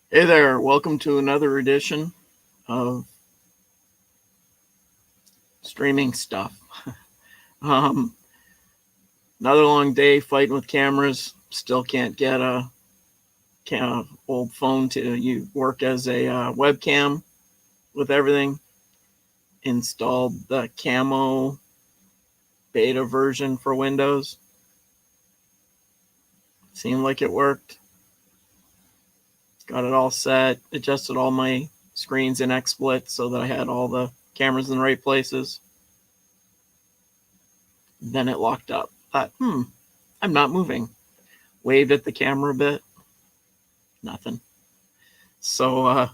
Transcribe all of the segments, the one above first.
Hey there, welcome to another edition of streaming stuff. Another long day fighting with cameras. Still can't get a old phone to work as a webcam with everything. Installed the camo beta version for Windows. Seemed like it worked. Got it all set, adjusted all my screens in XSplit so that I had all the cameras in the right places. Then it locked up. Thought, I'm not moving. Waved at the camera a bit. Nothing. So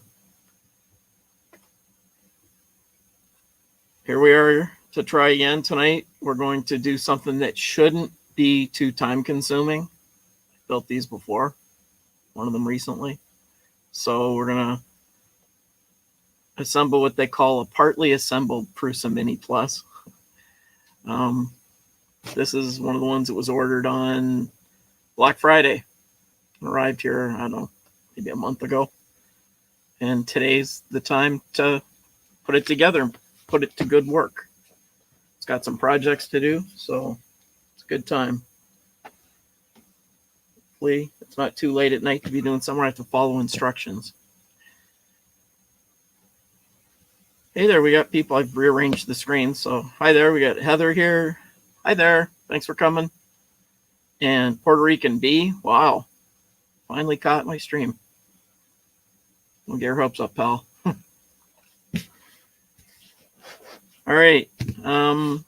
here we are to try again tonight. We're going to do something that shouldn't be too time consuming. I built these before, one of them recently. So we're going to assemble what they call a partly assembled Prusa Mini Plus. This is one of the ones that was ordered on Black Friday. Arrived here, I don't know, maybe a month ago. And today's the time to put it together and put it to good work. It's got some projects to do, so it's a good time. Hopefully it's not too late at night to be doing something. I have to follow instructions. Hey there, we got people. I've rearranged the screen. So hi there, we got Heather here. Hi there, thanks for coming. And Puerto Rican B, wow, finally caught my stream. We'll get your hopes up, pal. All right,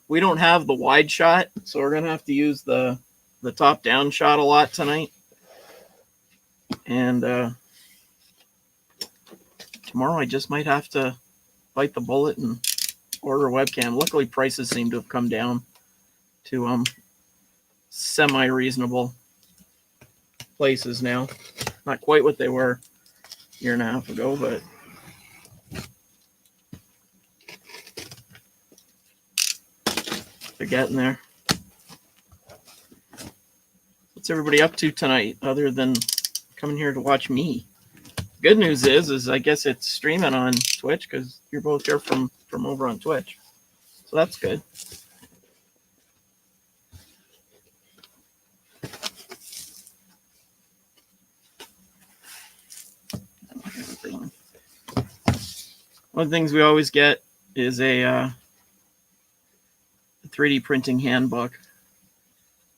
we don't have the wide shot, so we're gonna have to use the top-down shot a lot tonight. And tomorrow I just might have to bite the bullet and order a webcam. Luckily, prices seem to have come down to semi-reasonable places now. Not quite what they were a year and a half ago, but they're getting there. What's everybody up to tonight other than coming here to watch me? Good news is I guess it's streaming on Twitch because you're both here from over on Twitch. So that's good. One of the things we always get is a 3D printing handbook,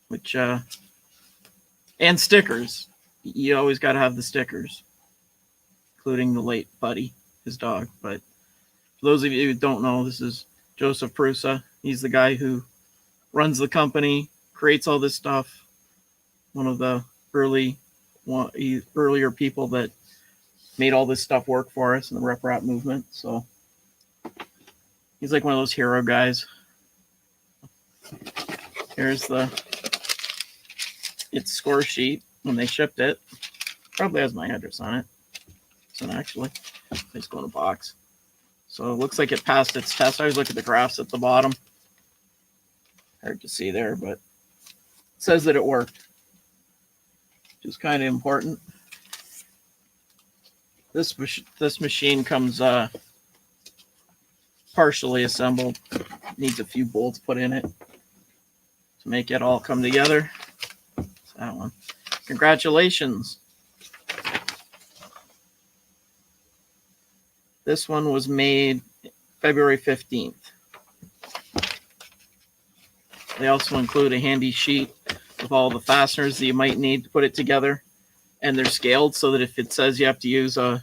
which and stickers. You always got to have the stickers, including the late Buddy, his dog. But for those of you who don't know, this is Joseph Prusa. He's the guy who runs the company, creates all this stuff. One of the earlier people that made all this stuff work for us in the rep rap movement. So he's like one of those hero guys. Here's its score sheet when they shipped it. Probably has my address on it. So actually, let's go in a box. So it looks like it passed its test. I always look at the graphs at the bottom. Hard to see there, but it says that it worked, which is kind of important. This machine comes partially assembled. Needs a few bolts put in it to make it all come together. That's that one. Congratulations. This one was made February 15th. They also include a handy sheet with all the fasteners that you might need to put it together. And they're scaled so that if it says you have to use a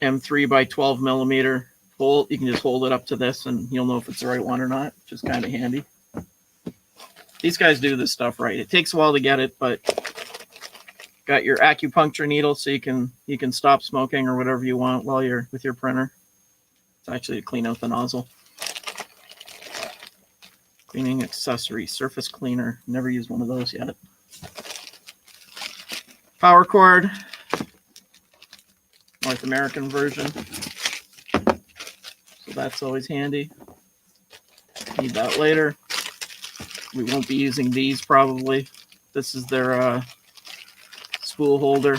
M3 by 12 millimeter bolt, you can just hold it up to this and you'll know if it's the right one or not, which is kind of handy. These guys do this stuff right. It takes a while to get it, but Got your acupuncture needle, so you can stop smoking or whatever you want while you're with your printer. It's actually to clean out the nozzle. Cleaning accessory, surface cleaner. Never used one of those yet. Power cord, North American version. So that's always handy. Need that later. We won't be using these probably. This is their spool holder.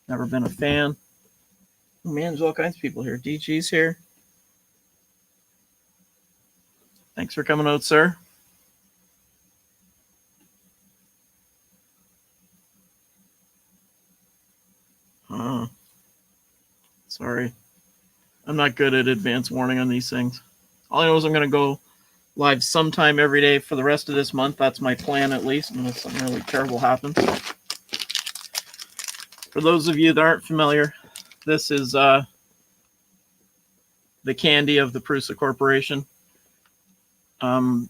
Never been a fan. Oh man, there's all kinds of people here. DG's here. Thanks for coming out, sir. Sorry. I'm not good at advance warning on these things. All I know is I'm going to go live sometime every day for the rest of this month. That's my plan, at least, unless something really terrible happens. For those of you that aren't familiar, this is the candy of the Prusa Corporation. When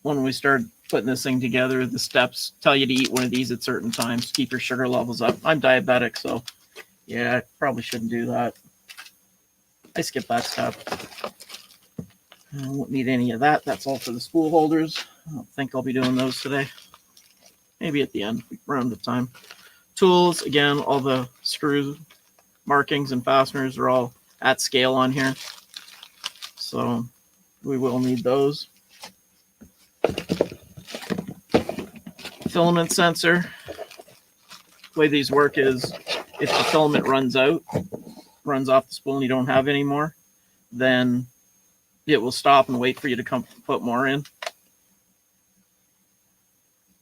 we started putting this thing together, the steps tell you to eat one of these at certain times to keep your sugar levels up. I'm diabetic, so yeah, I probably shouldn't do that. I skip that step. I won't need any of that. That's all for the spool holders. I don't think I'll be doing those today. Maybe at the end, around the time. Tools, again, all the screw markings and fasteners are all at scale on here. So we will need those. Filament sensor. The way these work is if the filament runs off the spool and you don't have any more, then it will stop and wait for you to come put more in.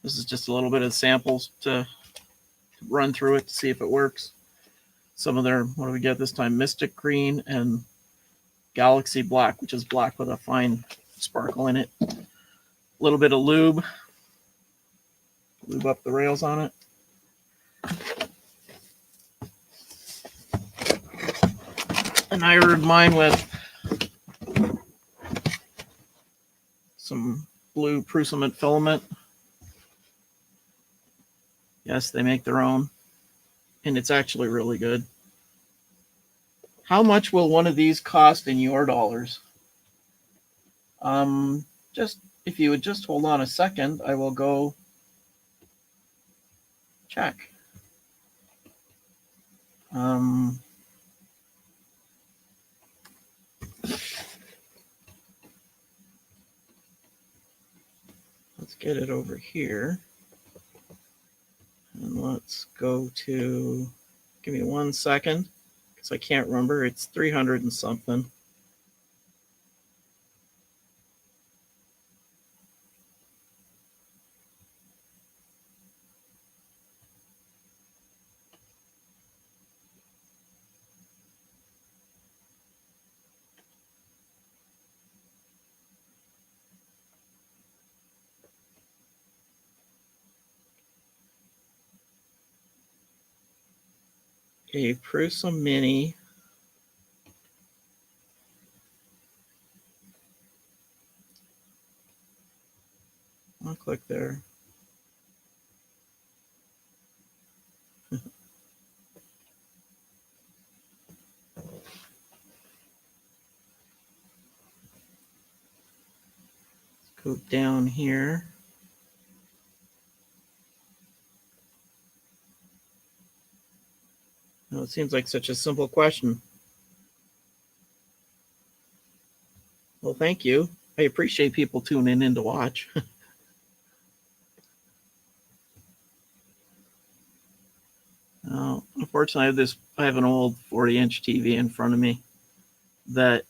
This is just a little bit of samples to run through it to see if it works. Some of their, what do we get this time? Mystic Green and Galaxy Black, which is black with a fine sparkle in it. A little bit of lube. Lube up the rails on it. And I ordered mine with some blue Prusa Mini filament. Yes, they make their own, and it's actually really good. How much will one of these cost in your dollars? Just if you would just hold on a second, I will go check. Let's get it over here. And let's go to, give me 1 second, because I can't remember. It's 300 and something. A Prusa Mini. I'll click there. Go down here. Oh, it seems like such a simple question. Well, thank you. I appreciate people tuning in to watch. Unfortunately, I have an old 40-inch TV in front of me that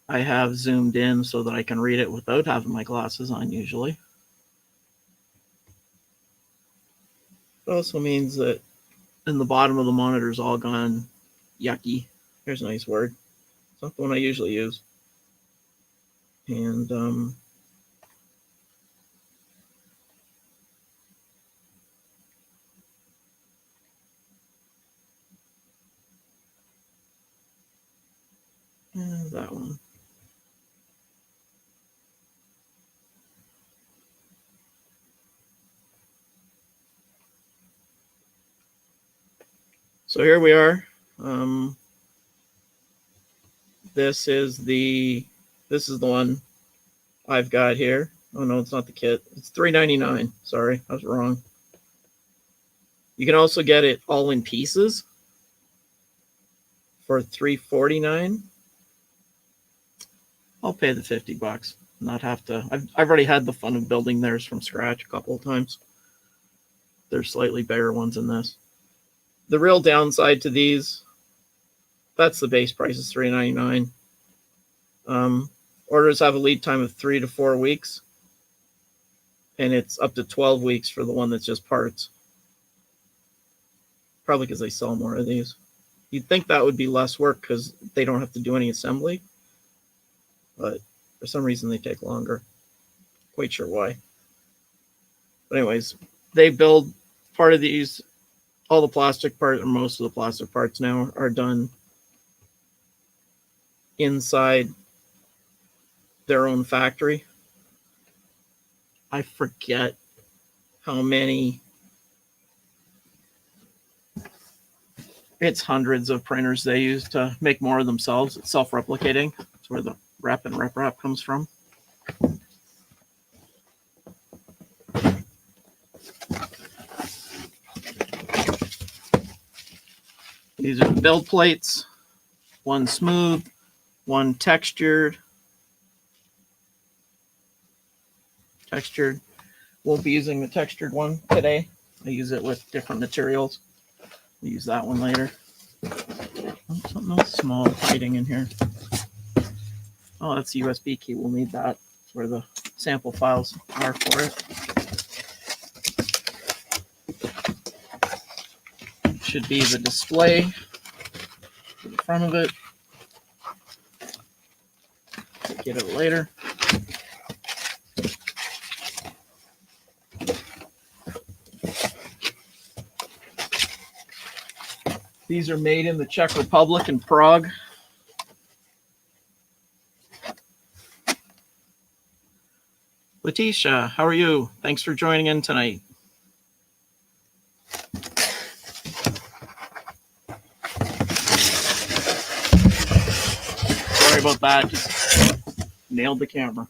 I have zoomed in so that I can read it without having my glasses on usually. It also means that in the bottom of the monitor is all gone yucky. There's a nice word. It's not the one I usually use. And that one. So here we are. This is the one I've got here. Oh no, it's not the kit. It's $3.99. Sorry, I was wrong. You can also get it all in pieces for $3.49. I'll pay the $50. Not have to. I've already had the fun of building theirs from scratch a couple of times. There's slightly bigger ones than this. The real downside to these, that's the base price is $3.99. Orders have a lead time of 3 to 4 weeks, and it's up to 12 weeks for the one that's just parts. Probably because they sell more of these. You'd think that would be less work because they don't have to do any assembly, but for some reason they take longer. Quite sure why. But anyways, they build part of these. All the plastic parts, or most of the plastic parts now, are done inside their own factory. I forget how many. It's hundreds of printers they use to make more of themselves. It's self-replicating. That's where the rep and rep wrap comes from. These are the build plates. One smooth, one textured. Won't be using the textured one today. I use it with different materials. We'll use that one later. Oh, something else small hiding in here. Oh, that's the USB key. We'll need that. That's where the sample files are for it. Should be the display to the front of it. Get it later. These are made in the Czech Republic in Prague. Letitia, how are you? Thanks for joining in tonight. Sorry about that. Just nailed the camera.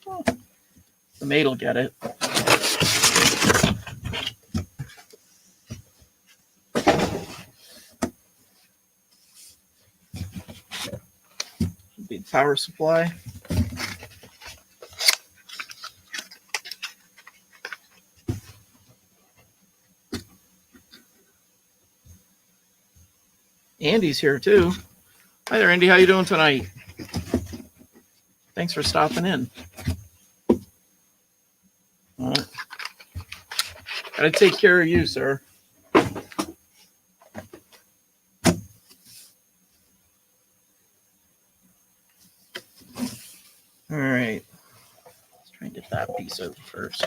Oh, the maid will get it. Should be the power supply. Andy's here too. Hi there, Andy. How you doing tonight? Thanks for stopping in. All right. Gotta take care of you, sir. All right. Let's try and get that piece out first.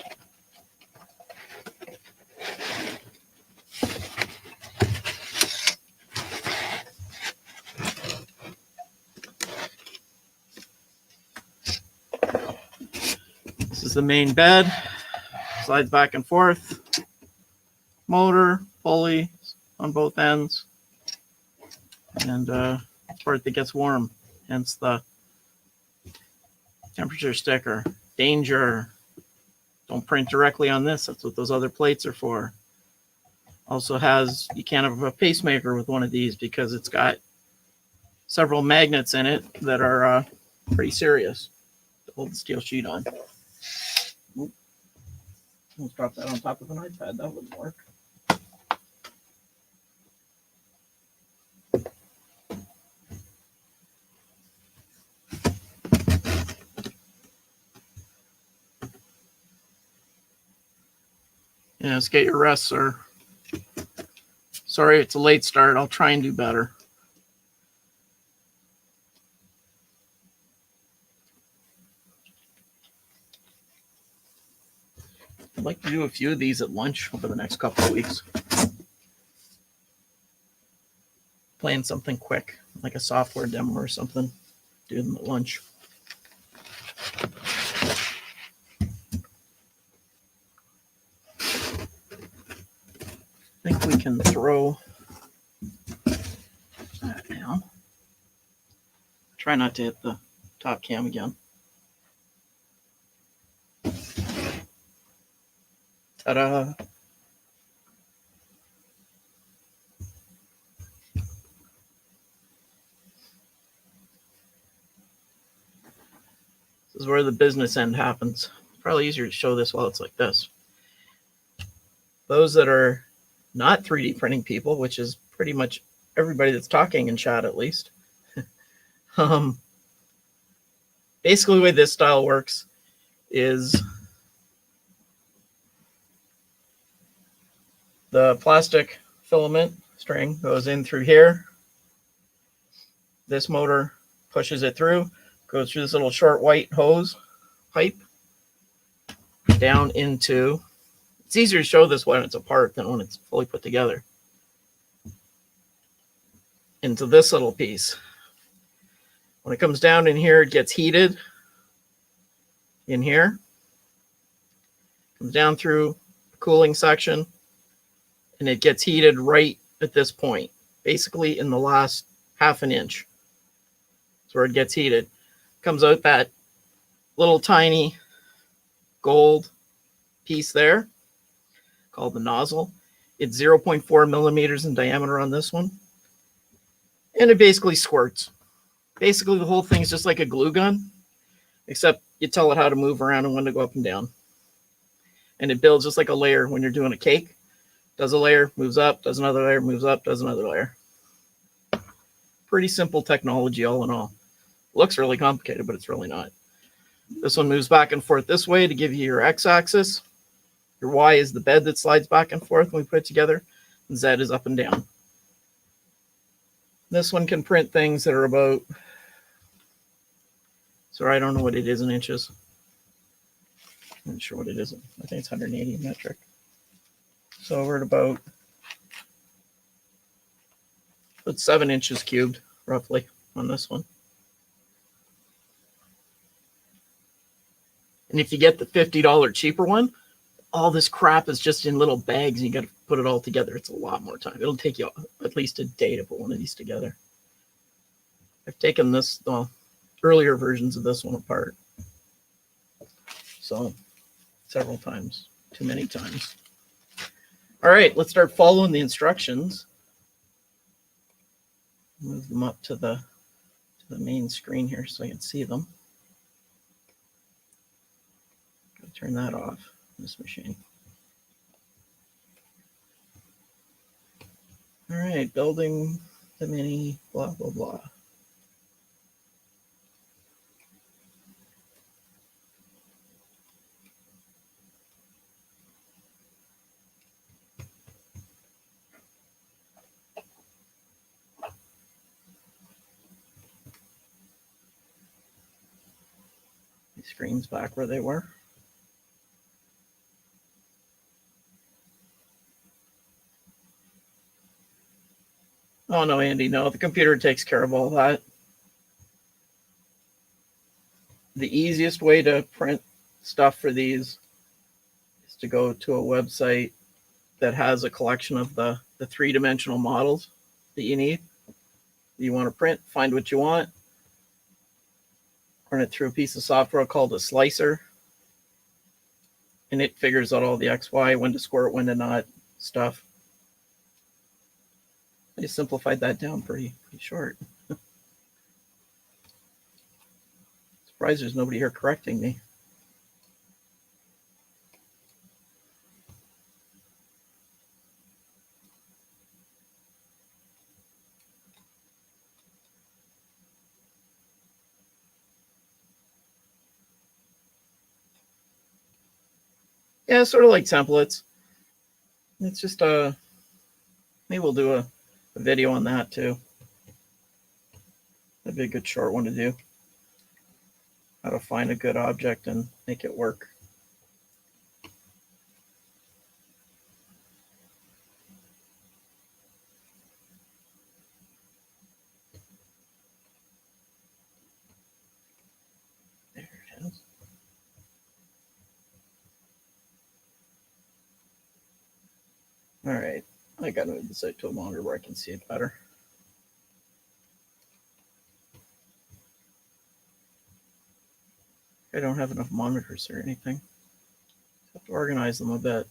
This is the main bed. Slides back and forth. Motor, pulley on both ends. And part that gets warm, hence the temperature sticker. Danger. Don't print directly on this. That's what those other plates are for. Also has, you can't have a pacemaker with one of these because it's got several magnets in it that are pretty serious to hold the steel sheet on. Oop. Let's drop that on top of an iPad. That wouldn't work. Yes, get your rest, sir. Sorry, it's a late start. I'll try and do better. I'd like to do a few of these at lunch over the next couple of weeks. Playing something quick, like a software demo or something. Do them at lunch. think we can throw that down. Try not to hit the top cam again. Ta-da! This is where the business end happens. Probably easier to show this while it's like this. Those that are not 3D printing people, which is pretty much everybody that's talking in chat at least. Basically the way this style works is the plastic filament string goes in through here. This motor pushes it through, goes through this little short white hose pipe down into, it's easier to show this when it's apart than when it's fully put together, into this little piece. When it comes down in here, it gets heated in here, comes down through the cooling section, and it gets heated right at this point, basically in the last half an inch. That's where it gets heated. Comes out that little tiny gold piece there called the nozzle. It's 0.4 millimeters in diameter on this one. And it basically squirts. Basically, the whole thing is just like a glue gun, except you tell it how to move around and when to go up and down. And it builds just like a layer when you're doing a cake. Does a layer, moves up, does another layer, moves up, does another layer. Pretty simple technology all in all. Looks really complicated, but it's really not. This one moves back and forth this way to give you your x-axis. Your y is the bed that slides back and forth when we put it together. And z is up and down. This one can print things that are about, sorry, I don't know what it is in inches. I'm not sure what it is. I think it's 180 metric. So we're at about 7 inches cubed, roughly, on this one. And if you get the $50 cheaper one, all this crap is just in little bags and you got to put it all together. It's a lot more time. It'll take you at least a day to put one of these together. I've taken this, well, earlier versions of this one apart. So several times, too many times. All right, let's start following the instructions. Move them up to the main screen here so I can see them. Turn that off, this machine. All right, building the mini, blah, blah, blah. The screen's back where they were. Oh, no, Andy, no. The computer takes care of all that. The easiest way to print stuff for these is to go to a website that has a collection of the three-dimensional models that you need. You want to print, find what you want, run it through a piece of software called a slicer, and it figures out all the X, Y, when to squirt, when to not stuff. I just simplified that down pretty short. Surprised there's nobody here correcting me. Yeah, sort of like templates. It's just maybe we'll do a video on that too. That'd be a good short one to do. How to find a good object and make it work. There it is. All right. I gotta move the sight to a monitor where I can see it better. I don't have enough monitors or anything. I have to organize them a bit.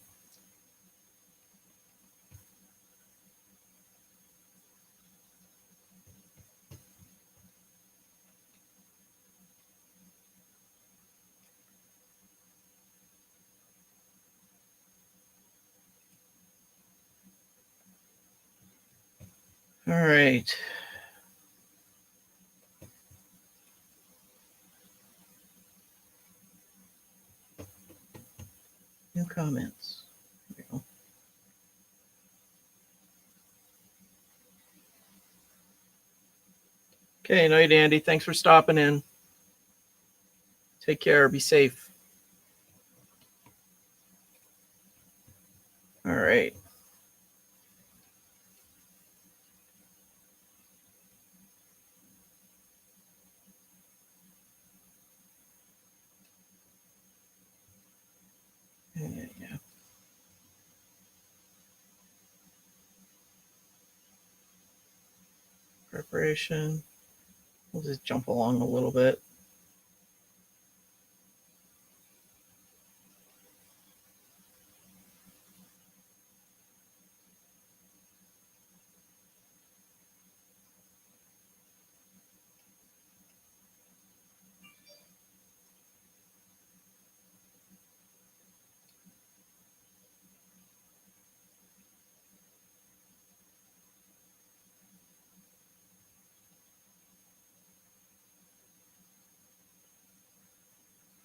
All right. New comments. There we go. Okay, night, Andy. Thanks for stopping in. Take care. Be safe. All right. Yeah. Preparation. We'll just jump along a little bit.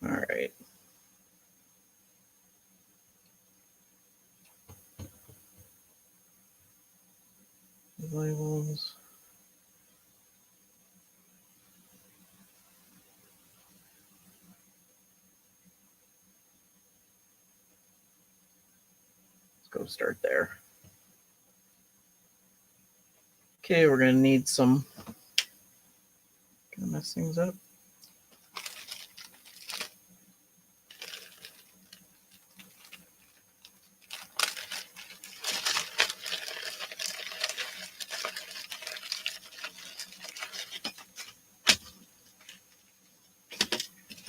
All right. Labels. Let's go start there. Okay, we're going to need some. Gonna mess things up.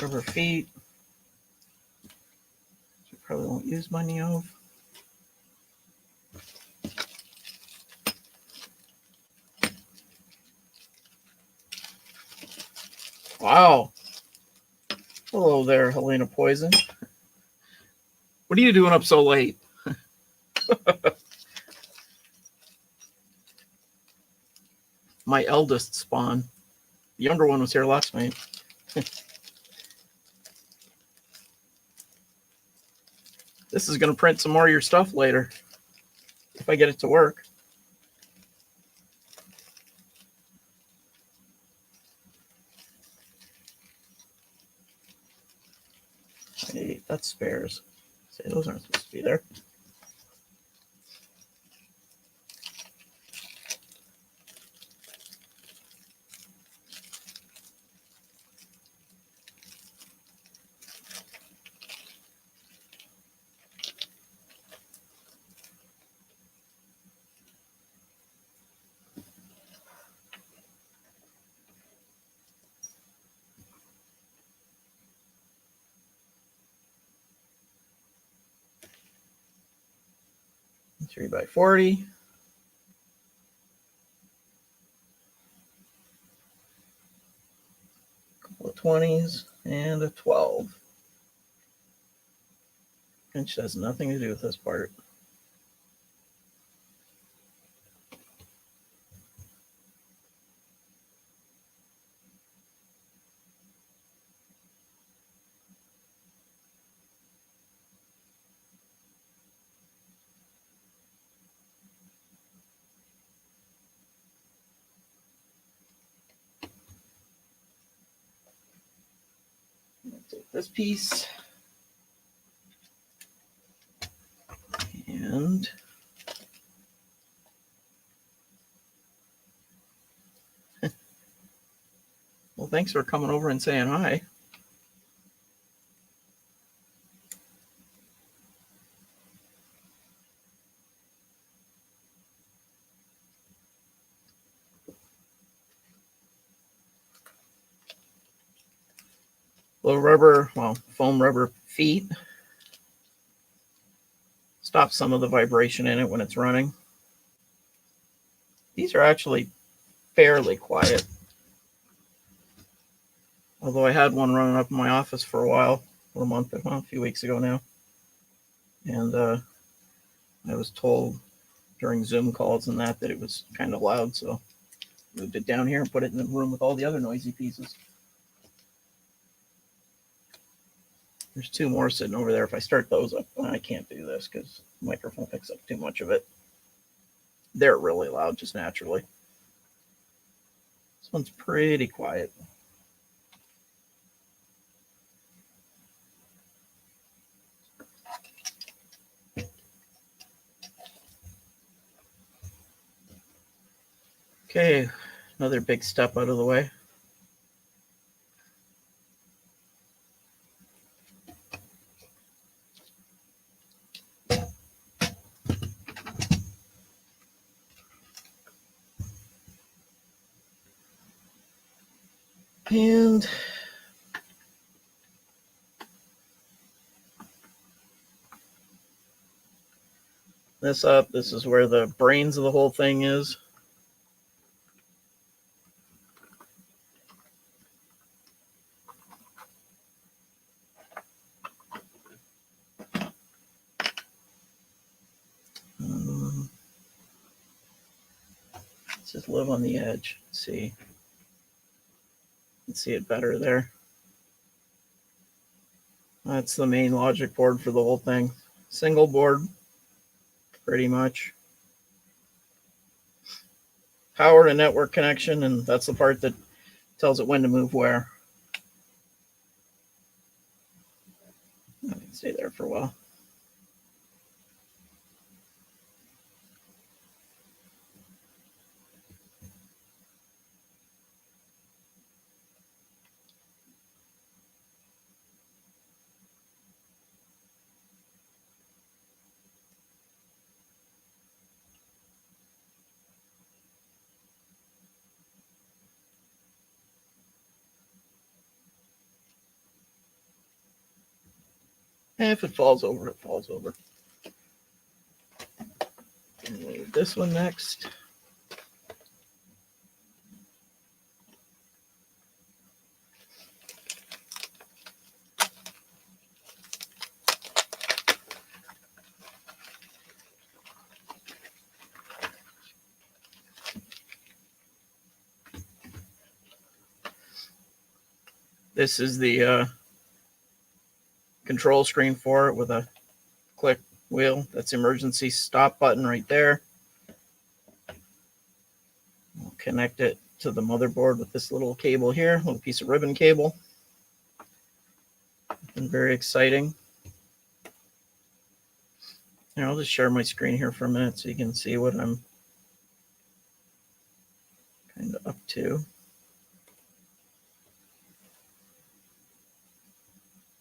Rubber feet. I probably won't use money of. Wow. Hello there, Helena Poison. What are you doing up so late? My eldest spawn. The younger one was here last night. This is going to print some more of your stuff later if I get it to work. Hey, that's spares. Say those aren't supposed to be there. Three by 40. Couple of 20s and a 12. Which has nothing to do with this part. Take this piece and well, thanks for coming over and saying hi. Little rubber, well, foam rubber feet. Stops some of the vibration in it when it's running. These are actually fairly quiet. Although I had one running up in my office for a while, a few weeks ago now. And I was told during Zoom calls and that it was kind of loud, so I moved it down here and put it in the room with all the other noisy pieces. There's two more sitting over there. If I start those up, I can't do this because the microphone picks up too much of it. They're really loud just naturally. This one's pretty quiet. Okay, another big step out of the way. And this up, this is where the brains of the whole thing is. Let's just live on the edge. Let's see. Let's see it better there. That's the main logic board for the whole thing. Single board, pretty much. Power to network connection, and that's the part that tells it when to move where. I can stay there for a while. And if it falls over, it falls over. Move this one next. This is the control screen for it with a click wheel. That's the emergency stop button right there. We'll connect it to the motherboard with this little cable here, little piece of ribbon cable. And very exciting. Here, I'll just share my screen here for a minute so you can see what I'm kind of up to.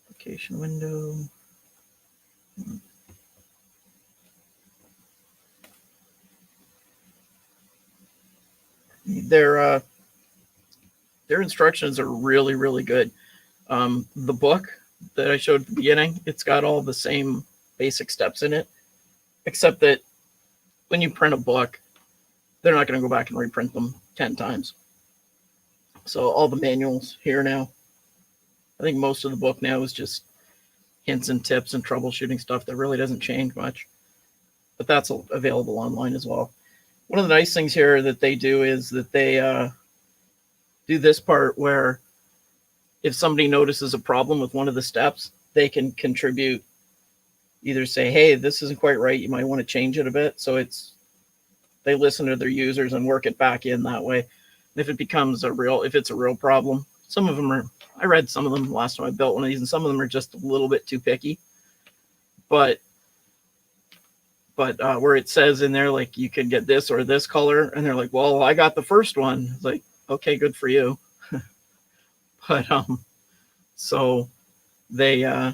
Application window. Their instructions are really, really good. The book that I showed at the beginning, it's got all the same basic steps in it, except that when you print a book, they're not going to go back and reprint them 10 times. So all the manuals here now, I think most of the book now is just hints and tips and troubleshooting stuff that really doesn't change much. But that's available online as well. One of the nice things here that they do is that they do this part where if somebody notices a problem with one of the steps, they can contribute, either say, hey, this isn't quite right, you might want to change it a bit. So they listen to their users and work it back in that way. If it becomes if it's a real problem, some of them are, I read some of them last time I built one of these, and some of them are just a little bit too picky. But where it says in there, like, you can get this or this color, and they're like, well, I got the first one. It's like, okay, good for you. But so they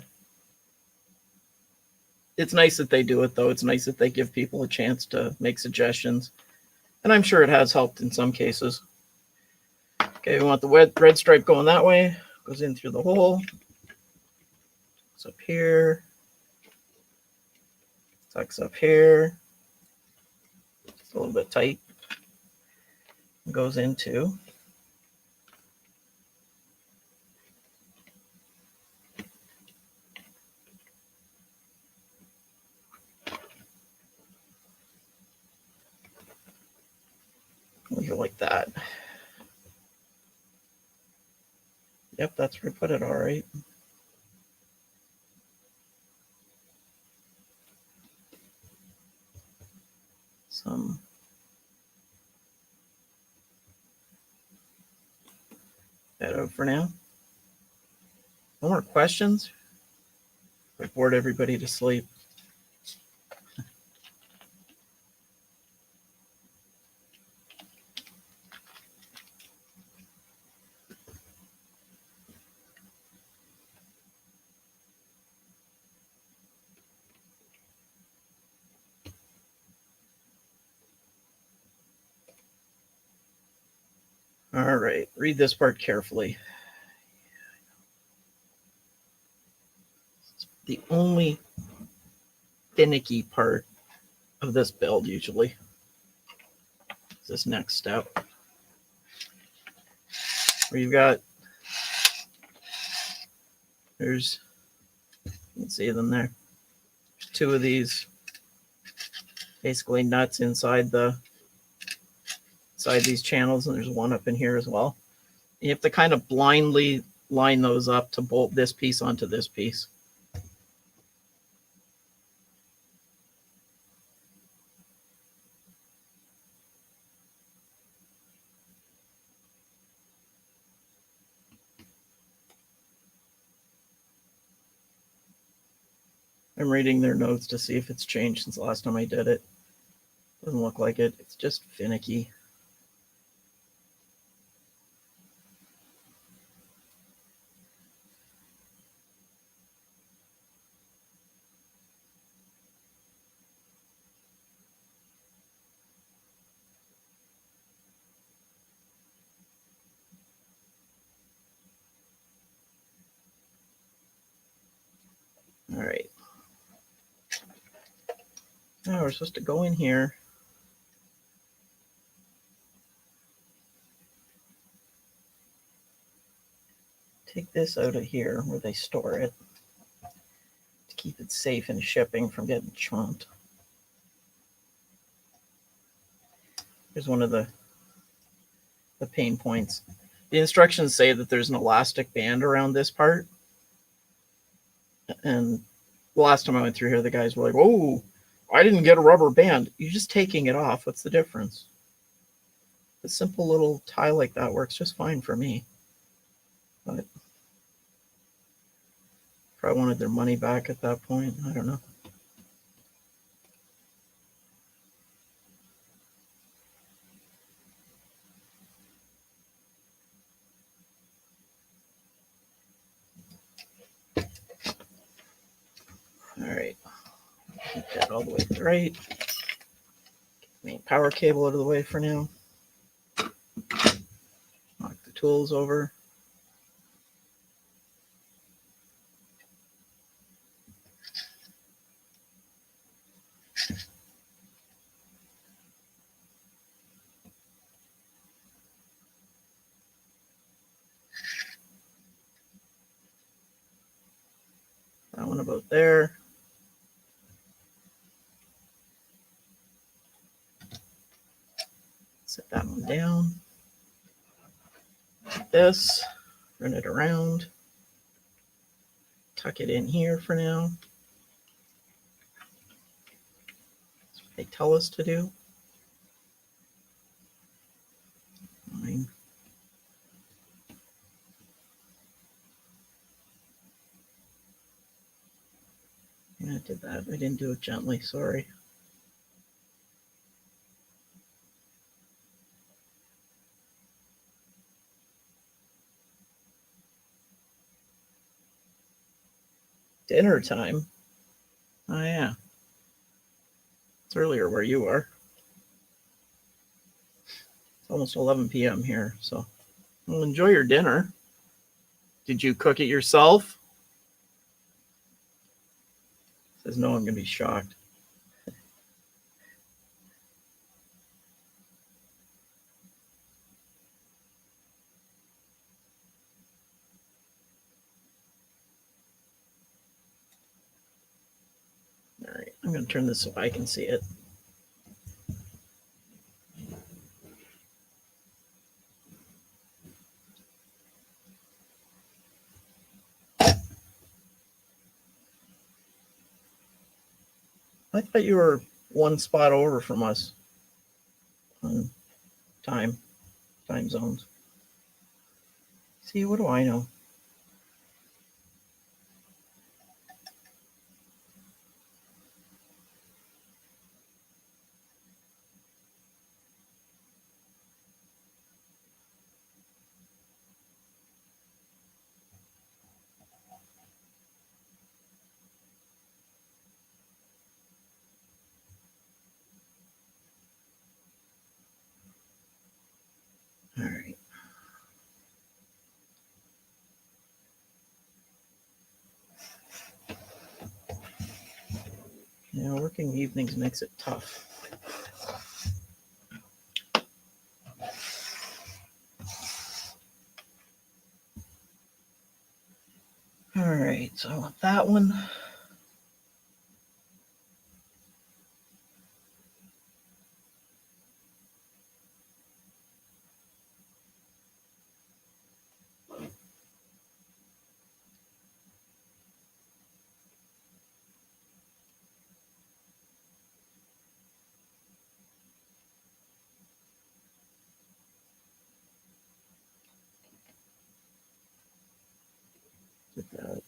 it's nice that they do it, though. It's nice that they give people a chance to make suggestions, and I'm sure it has helped in some cases. Okay, we want the red stripe going that way, Goes in through the hole. It's up here. Tucks up here. It's a little bit tight. Goes into leave it like that. Yep, that's where I put it all right. Some that out for now. No more questions? I bored everybody to sleep. All right, read this part carefully. It's the only finicky part of this build usually. This next step, where you've got, you can see them there. Two of these basically nuts inside these channels, and there's one up in here as well. You have to kind of blindly line those up to bolt this piece onto this piece. I'm reading their notes to see if it's changed since the last time I did it. Doesn't look like it. It's just finicky. All right. Now we're supposed to go in here. Take this out of here where they store it to keep it safe in shipping from getting chomped. Here's one of the pain points. The instructions say that there's an elastic band around this part. And the last time I went through here, the guys were like, "Oh, I didn't get a rubber band." You're just taking it off. What's the difference? A simple little tie like that works just fine for me. But probably wanted their money back at that point. I don't know. All right. Keep that all the way to the right. Main power cable out of the way for now. Knock the tools over. That one about there. Set that one down. Like this. Run it around. Tuck it in here for now. That's what they tell us to do. Fine. Yeah, I did that. I didn't do it gently. Sorry. Dinner time. Oh, yeah. It's earlier where you are. It's almost 11 p.m. here, so well, enjoy your dinner. Did you cook it yourself? Says no, I'm gonna be shocked. All right, I'm gonna turn this so I can see it. I thought you were one spot over from us on time zones. See, what do I know? All right. Yeah, working evenings makes it tough. All right, so I want that one. Get that.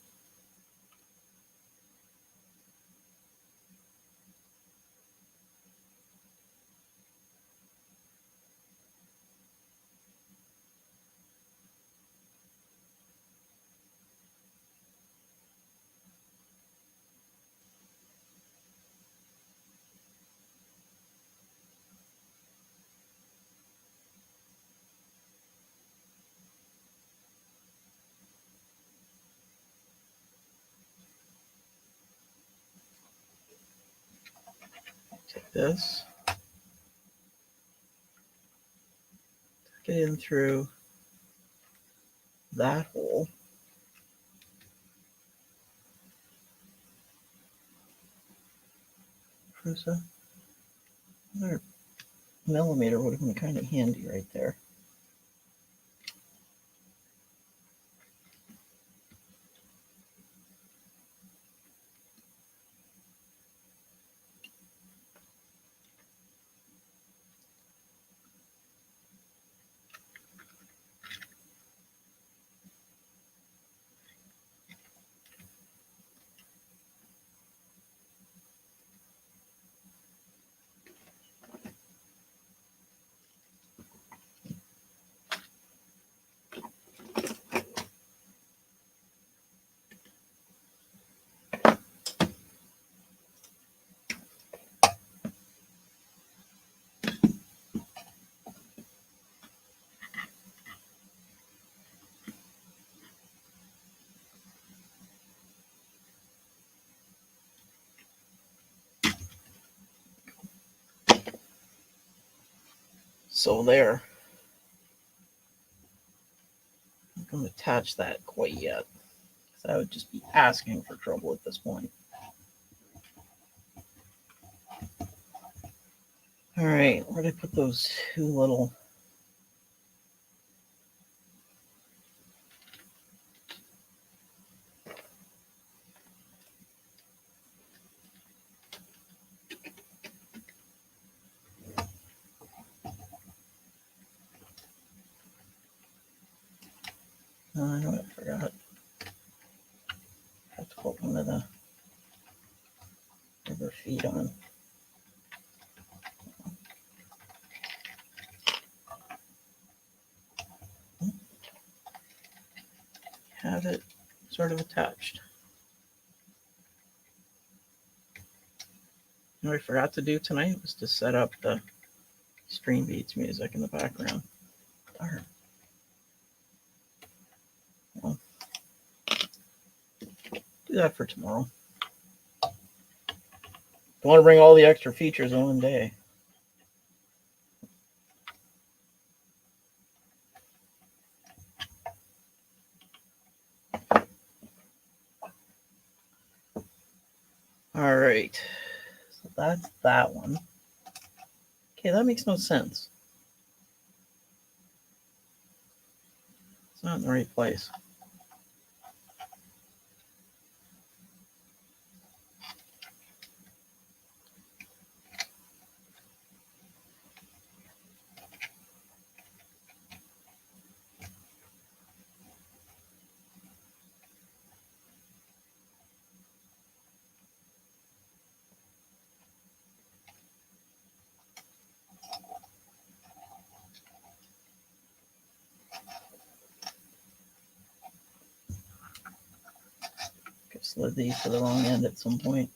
Take this. Get in through that hole. Prusa. Another millimeter would have been kind of handy right there. So there. I'm not going to attach that quite yet, because I would just be asking for trouble at this point. All right, where did I put those two little... Oh, I know I forgot. I have to put one of the rubber feet on. Have it sort of attached. What I forgot to do tonight was to set up the Stream Beats music in the background. Darn. Well, Do that for tomorrow. Don't want to bring all the extra features in one day. All right, so that's that one. Okay, that makes no sense. It's not in the right place. Slid these to the wrong end at some point.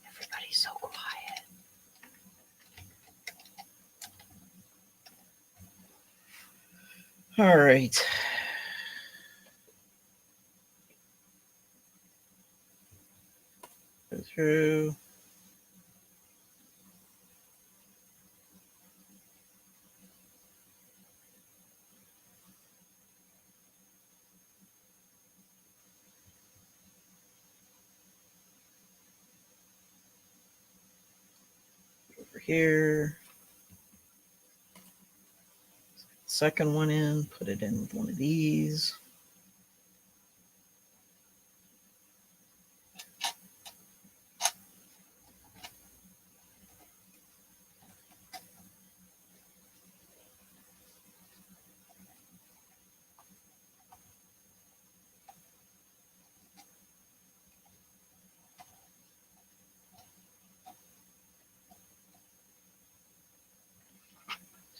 Everybody's so quiet. All right. Go through. Over here. Second one in, put it in with one of these.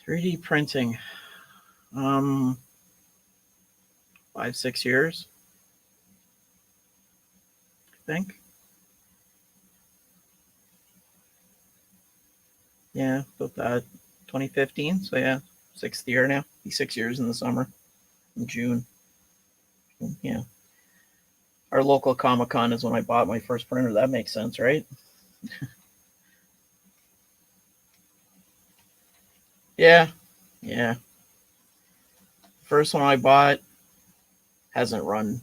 .3D printing. 5-6 years, I think. Yeah, about that. 2015. So yeah, 6th year now. Be 6 years in the summer, in June. Yeah. Our local Comic-Con is when I bought my first printer. That makes sense, right? Yeah. Yeah. First one I bought hasn't run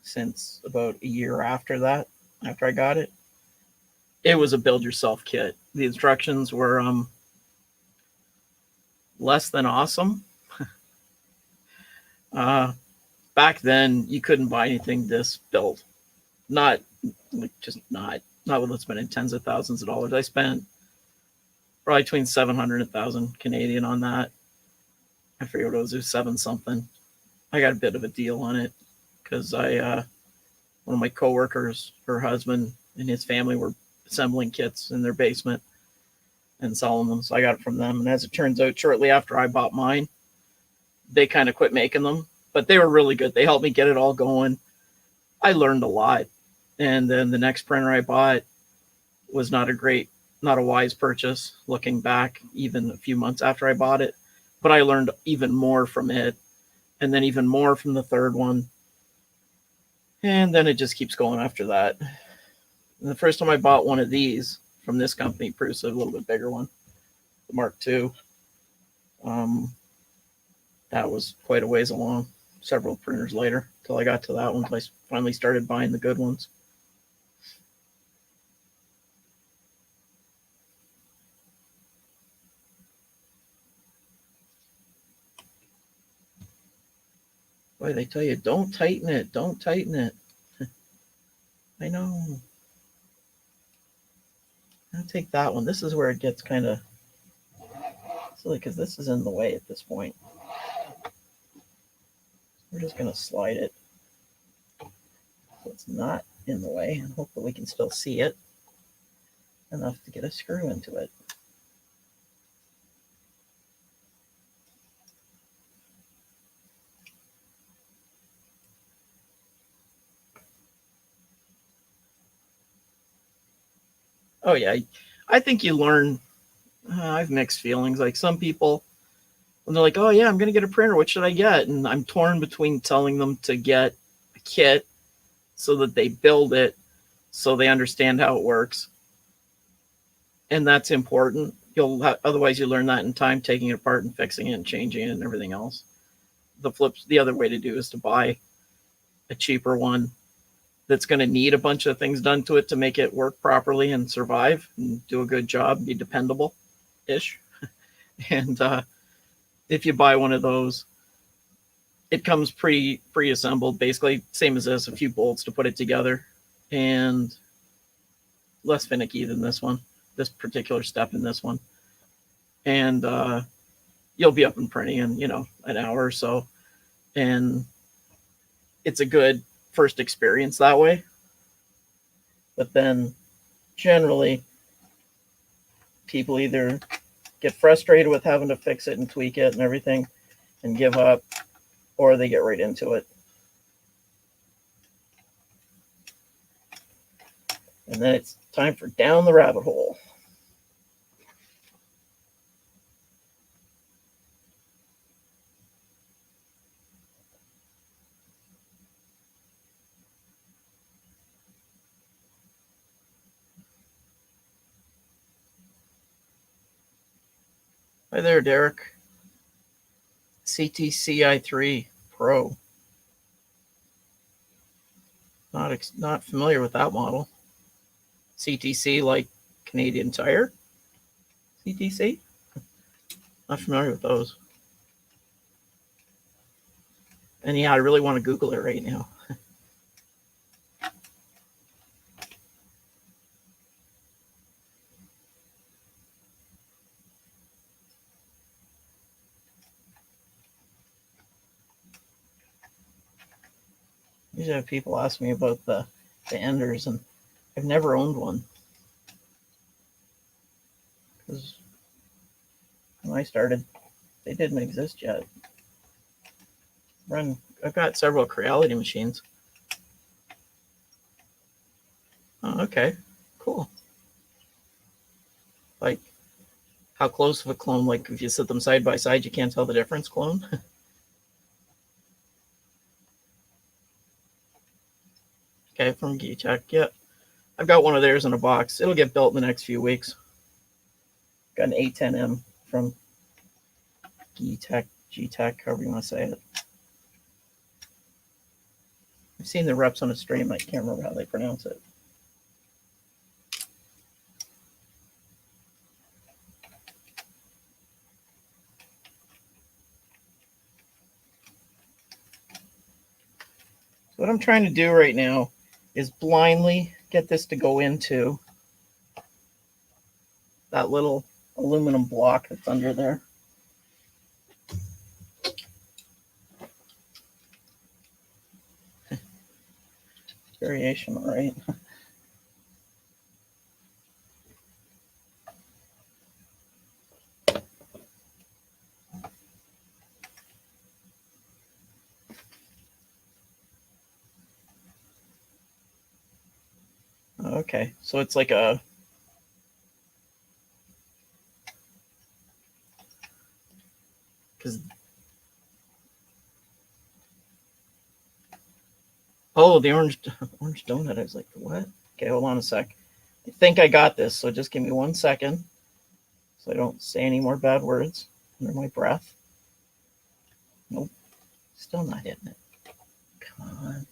since about a year after that, after I got it. It was a build yourself kit. The instructions were less than awesome. Back then you couldn't buy anything this built. Not like just not with spending tens of thousands of dollars. I spent probably between 700 and 1,000 Canadian on that. I forget what it was 7 something. I got a bit of a deal on it because one of my coworkers, her husband and his family were assembling kits in their basement and selling them. So I got it from them. And as it turns out, shortly after I bought mine, they kind of quit making them, but they were really good. They helped me get it all going. I learned a lot. And then the next printer I bought was not a wise purchase looking back, even a few months after I bought it. But I learned even more from it, and then even more from the third one. And then it just keeps going after that. And the first time I bought one of these from this company, Prusa, a little bit bigger one, the Mark II, that was quite a ways along, several printers later, until I got to that one. I finally started buying the good ones. Boy, they tell you, don't tighten it. Don't tighten it. I know. I'll take that one. This is where it gets kind of silly because this is in the way at this point. We're just going to slide it so it's not in the way, and hopefully we can still see it. enough to get a screw into it. Oh yeah, I think you learn. I have mixed feelings. Like some people, when they're like, "Oh yeah, I'm gonna get a printer. What should I get?" And I'm torn between telling them to get a kit so that they build it, so they understand how it works, and that's important. Otherwise you learn that in time, taking it apart and fixing it and changing it and everything else. The other way to do is to buy a cheaper one that's going to need a bunch of things done to it to make it work properly and survive and do a good job, be dependable ish. And if you buy one of those, it comes pre-assembled, basically same as this, a few bolts to put it together, and less finicky than this particular step in this one. And you'll be up and printing in an hour or so, and it's a good first experience that way. But then generally people either get frustrated with having to fix it and tweak it and everything and give up, or they get right into it. And then it's time for down the rabbit hole. Hi there, Derek. CTCi3 Pro. Not familiar with that model. CTC like Canadian Tire? CTC? Not familiar with those. And yeah, I really want to Google it right now. Usually have people ask me about the Enders, and I've never owned one. Because when I started, they didn't exist yet. I've got several Creality machines. Oh, okay. Cool. Like, how close of a clone? Like, if you set them side by side, you can't tell the difference, clone? Okay, from Geetech. Yeah. I've got one of theirs in a box. It'll get built in the next few weeks. Got an A10M from Geetech, however you want to say it. I've seen the reps on a stream. I can't remember how they pronounce it. So what I'm trying to do right now is blindly get this to go into that little aluminum block that's under there. Variation, right? Okay, so it's like a oh, the orange donut. I was like, what? Okay, hold on a sec. I think I got this, so just give me 1 second so I don't say any more bad words under my breath. Nope, still not hitting it. Come on.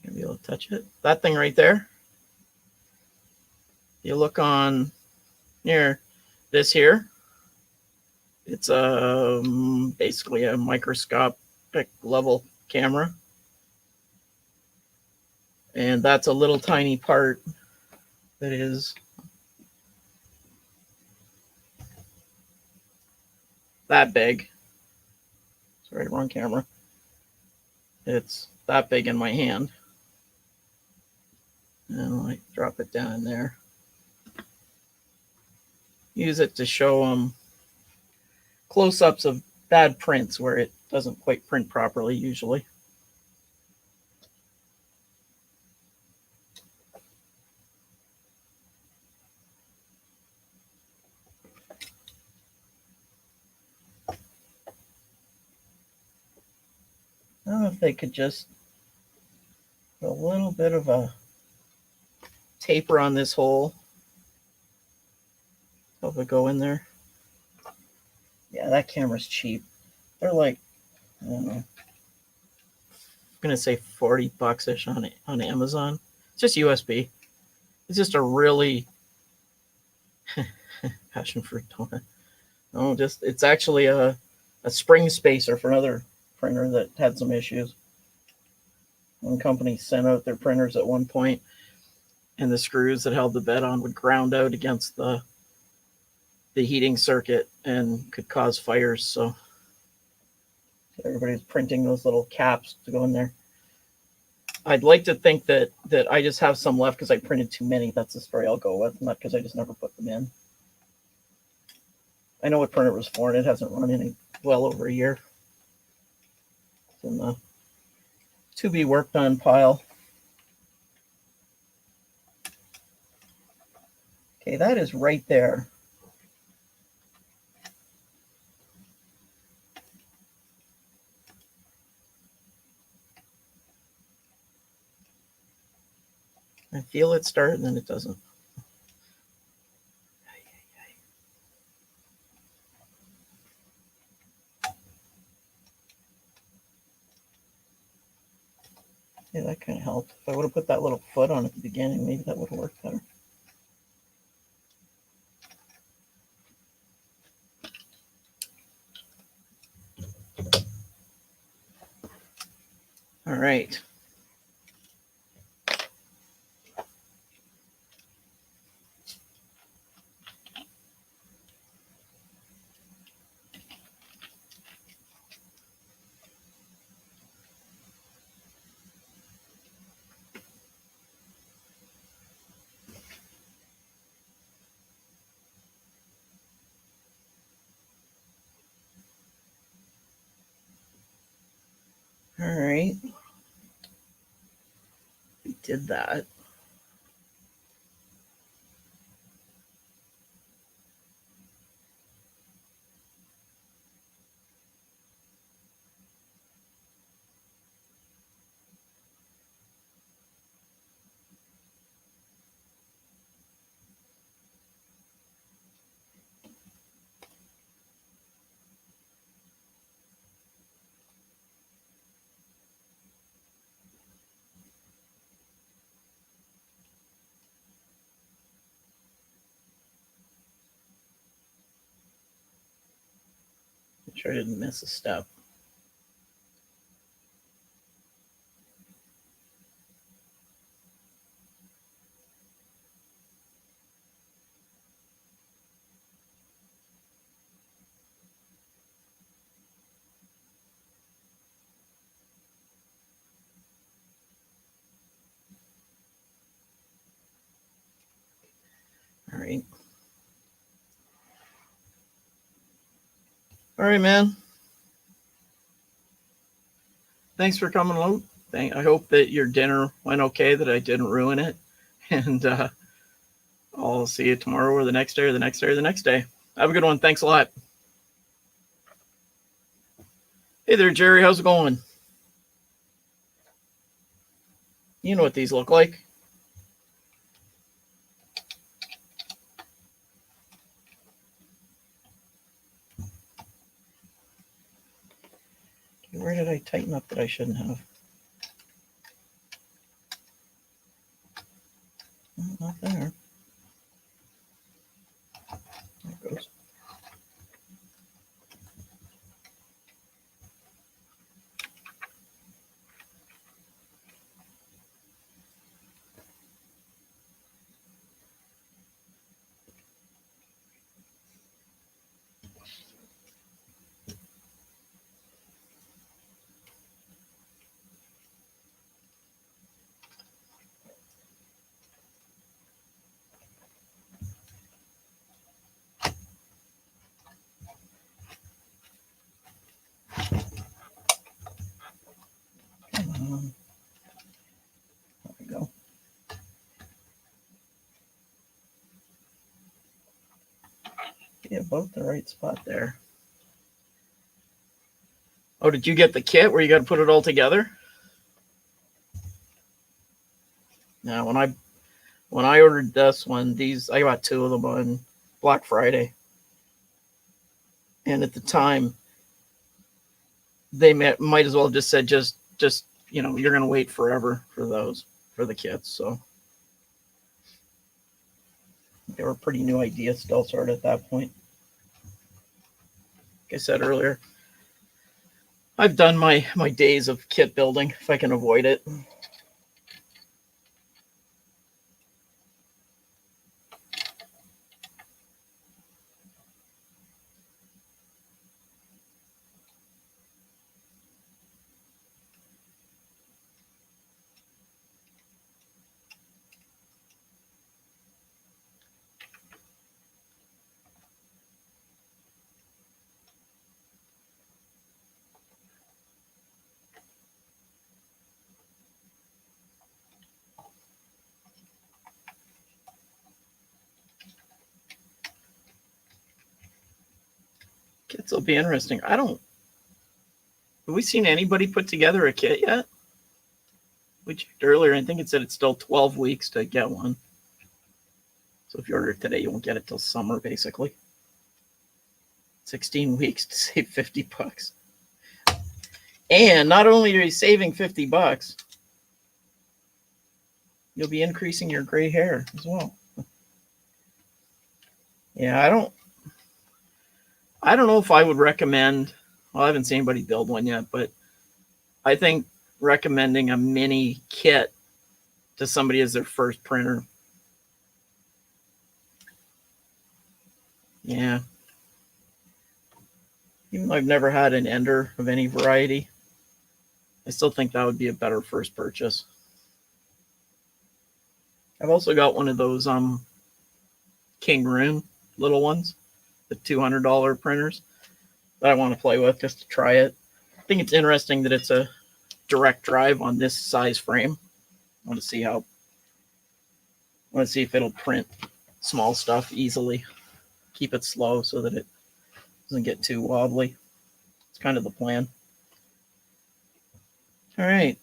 Gonna be able to touch it. That thing right there. You look on here, this here. It's basically a microscopic level camera. And that's a little tiny part that is that big. Sorry, wrong camera. It's that big in my hand. And I drop it down in there. Use it to show close-ups of bad prints where it doesn't quite print properly usually. I don't know if they could just put a little bit of a taper on this hole. Hope it go in there. Yeah, that camera's cheap. They're like, I don't know, I'm gonna say $40-ish on Amazon. It's just USB. It's just a really passion fruit donut. No, just it's actually a spring spacer for another printer that had some issues. One company sent out their printers at one point, and the screws that held the bed on would ground out against the heating circuit and could cause fires. So everybody's printing those little caps to go in there. I'd like to think that I just have some left because I printed too many. That's the story I'll go with, not because I just never put them in. I know what printer it was for, and it hasn't run in well over a year. It's in the to be worked on pile. Okay, that is right there. I feel it start and then it doesn't. Yeah, that kind of helped. If I would have put that little foot on at the beginning, maybe that would have worked better. All right. All right. We did that. Make sure I didn't miss a step. All right. All right, man. Thanks for coming along. I hope that your dinner went okay, that I didn't ruin it. And I'll see you tomorrow or the next day or the next day or the next day. Have a good one. Thanks a lot. Hey there, Jerry. How's it going? You know what these look like. Where did I tighten up that I shouldn't have? Not there. There it goes. Yeah, both the right spot there. Oh, did you get the kit where you got to put it all together? Now, when I ordered this one, I got 2 of them on Black Friday, and at the time, they might as well have just said just you're gonna wait forever for the kits. So they were a pretty new idea still, sort of at that point. Like I said earlier, I've done my days of kit building if I can avoid it. Kits will be interesting. Have we seen anybody put together a kit yet? We checked earlier, I think it said it's still 12 weeks to get one. So if you order it today, you won't get it till summer, basically. 16 weeks to save $50. And not only are you saving $50, you'll be increasing your gray hair as well. Yeah, I don't know if I would recommend. Well, I haven't seen anybody build one yet, but I think recommending a mini kit to somebody as their first printer. Yeah. Even though I've never had an Ender of any variety, I still think that would be a better first purchase. I've also got one of those King Rune little ones, the $200 printers that I want to play with just to try it. I think it's interesting that it's a direct drive on this size frame. I want to see if it'll print small stuff easily. Keep it slow so that it doesn't get too wobbly. It's kind of the plan. All right.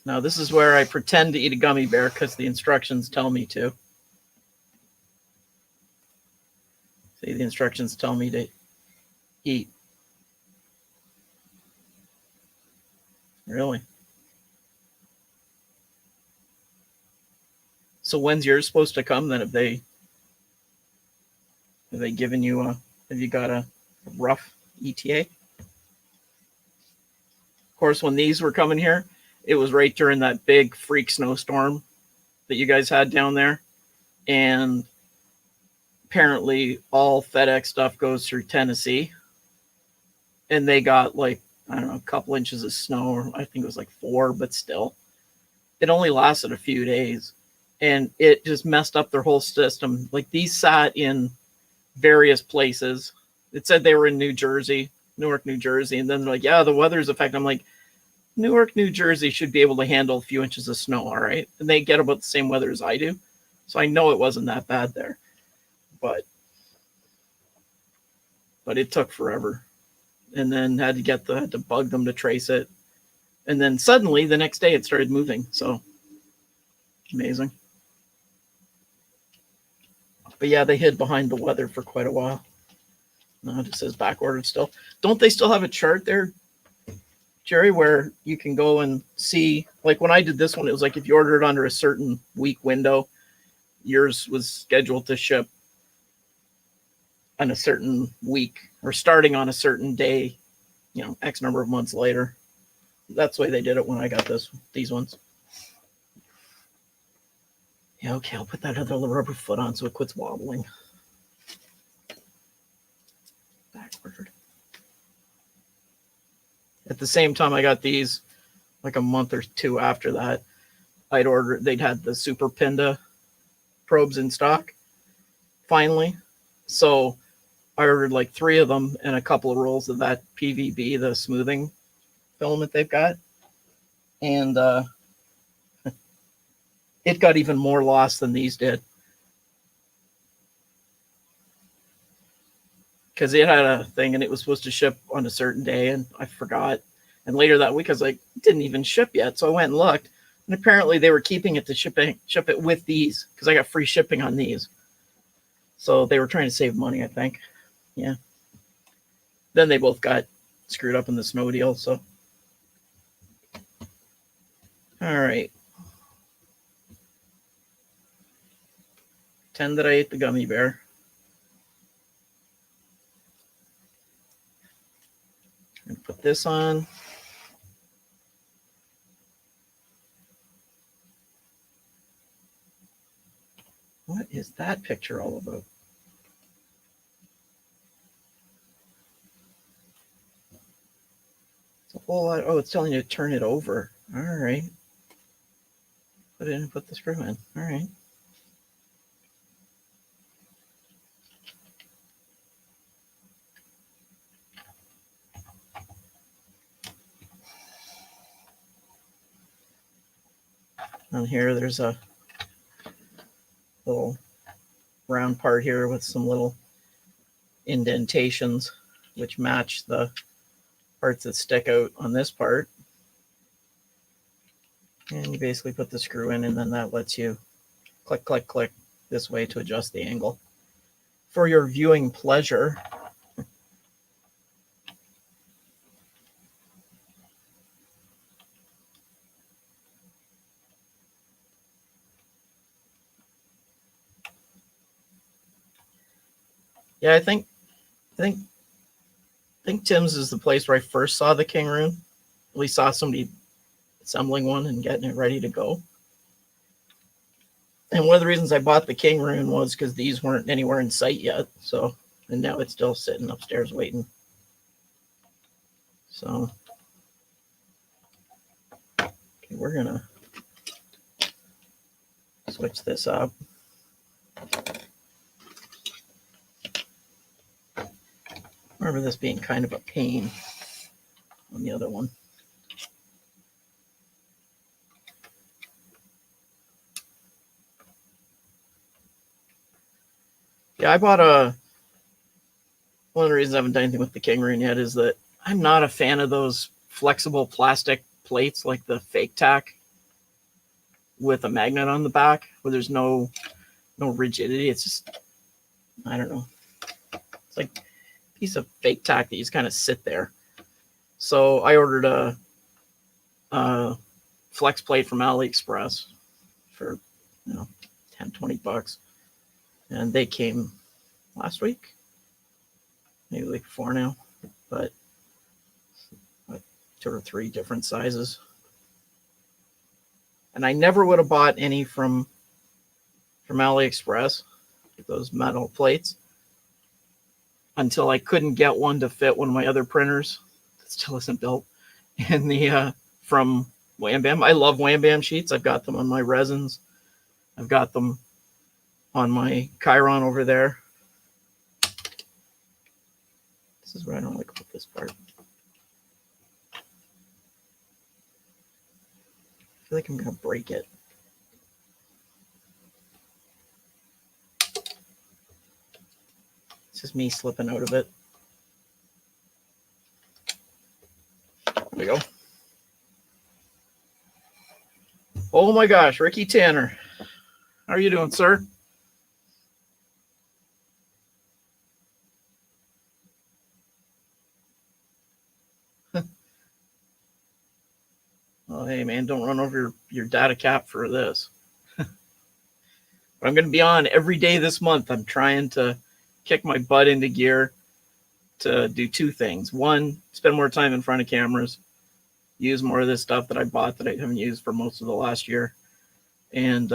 Now this is where I pretend to eat a gummy bear because the instructions tell me to. See, the instructions tell me to eat. Really? So when's yours supposed to come then? Have they given you have you got a rough ETA? Of course, when these were coming here, it was right during that big freak snowstorm that you guys had down there. And apparently all FedEx stuff goes through Tennessee. And they got like, I don't know, a couple inches of snow, or I think it was like 4, but still. It only lasted a few days. And it just messed up their whole system. Like these sat in various places. It said they were in Newark, New Jersey. And then they're like, yeah, the weather's affected. I'm like, Newark, New Jersey should be able to handle a few inches of snow, all right? And they get about the same weather as I do. So I know it wasn't that bad there. But it took forever. And then had to bug them to trace it. And then suddenly the next day it started moving. So amazing. But yeah, they hid behind the weather for quite a while. No, it just says back ordered still. Don't they still have a chart there, Jerry, where you can go and see, like when I did this one, it was like if you ordered it under a certain week window, yours was scheduled to ship on a certain week or starting on a certain day, X number of months later. That's the way they did it when I got these ones. Yeah, okay, I'll put that other rubber foot on so it quits wobbling. Backward. At the same time I got these, like a month or 2 after that, they'd had the Super Pinda probes in stock, finally. So I ordered like 3 of them and a couple of rolls of that PVB, the smoothing filament they've got. And it got even more lost than these did. because it had a thing and it was supposed to ship on a certain day, and I forgot. And later that week, I was like, it didn't even ship yet. So I went and looked, and apparently they were keeping it to ship it with these because I got free shipping on these. So they were trying to save money, I think. Yeah. Then they both got screwed up in the snow deal. So, all right. 10 that I ate the gummy bear. And put this on. What is that picture all about? It's a whole lot. Oh, it's telling you to turn it over. All right. Put it in and put the screw in. All right. On here, there's a little round part here with some little indentations which match the parts that stick out on this part. And you basically put the screw in, and then that lets you click, click, click this way to adjust the angle for your viewing pleasure. Yeah, I think Tim's is the place where I first saw the King Rune. We saw somebody assembling one and getting it ready to go. And one of the reasons I bought the King Rune was because these weren't anywhere in sight yet. So, and now it's still sitting upstairs waiting. So, okay, we're gonna switch this up. Remember this being kind of a pain on the other one. Yeah, I bought one of the reasons I haven't done anything with the King Rune yet is that I'm not a fan of those flexible plastic plates like the fake tack with a magnet on the back where there's no rigidity. It's just, I don't know. It's like a piece of fake tack that you just kind of sit there. So I ordered a flex plate from AliExpress for, $10-20. And they came last week, maybe like 4 now, but 2 or 3 different sizes. And I never would have bought any from AliExpress, those metal plates, until I couldn't get one to fit one of my other printers that still isn't built. And the from Wham Bam. I love Wham Bam sheets. I've got them on my resins. I've got them on my Chiron over there. This is what I don't like about this part. I feel like I'm going to break it. It's just me slipping out of it. There we go. Oh my gosh, Ricky Tanner. How are you doing, sir? Oh, hey, man, don't run over your data cap for this. But I'm going to be on every day this month. I'm trying to kick my butt into gear to do 2 things. One, spend more time in front of cameras, use more of this stuff that I bought that I haven't used for most of the last year, and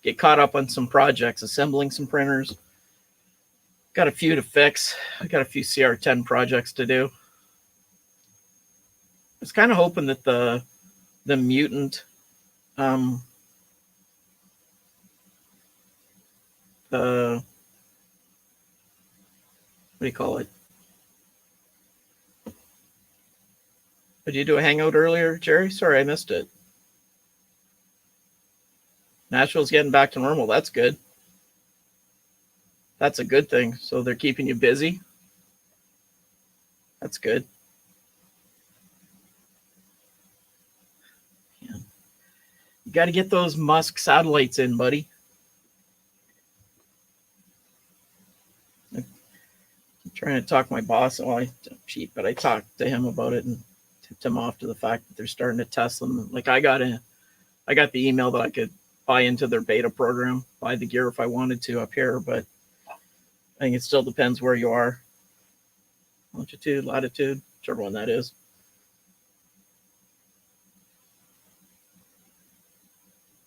get caught up on some projects, assembling some printers. Got a few to fix. I got a few CR10 projects to do. I was kind of hoping that the mutant what do you call it? Did you do a hangout earlier, Jerry? Sorry, I missed it. Nashville's getting back to normal. That's good. That's a good thing. So they're keeping you busy. That's good. Yeah. You got to get those Musk satellites in, buddy. I'm trying to talk my boss. Well, I'm cheap, but I talked to him about it and tipped him off to the fact that they're starting to test them. Like I got the email that I could buy into their beta program, buy the gear if I wanted to up here, but I think it still depends where you are. Longitude, latitude, whichever one that is.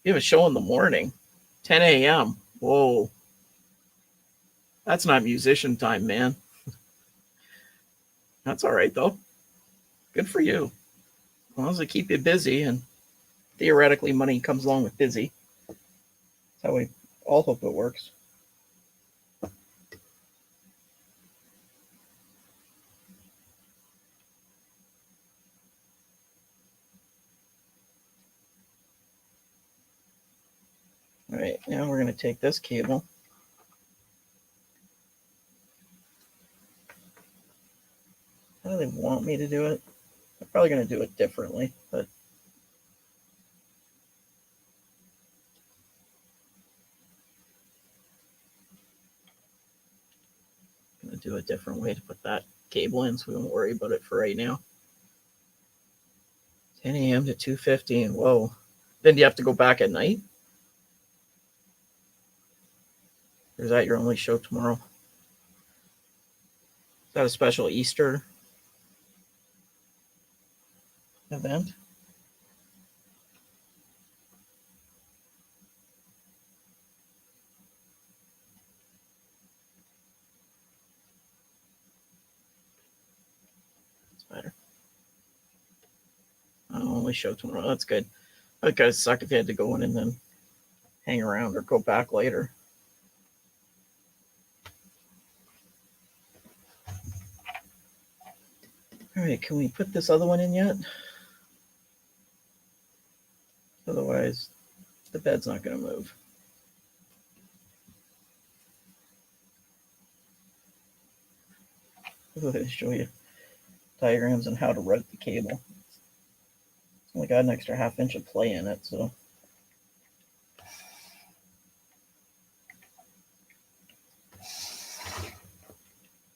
You have a show in the morning, 10 a.m. Whoa. That's not musician time, man. That's all right, though. Good for you. As long as they keep you busy, and theoretically money comes along with busy. That's how we all hope it works. All right, now we're going to take this cable. How do they want me to do it? I'm probably going to do it differently, but I'm going to do a different way to put that cable in, so we won't worry about it for right now. 10 a.m. to 2:15. Whoa. Then do you have to go back at night? Or is that your only show tomorrow? Is that a special Easter event? That's better. Only show tomorrow. That's good. That would suck if you had to go in and then hang around or go back later. All right, can we put this other one in yet? Otherwise, the bed's not going to move. I'm going to show you diagrams on how to route the cable. It's only got an extra ½ inch of play in it, so.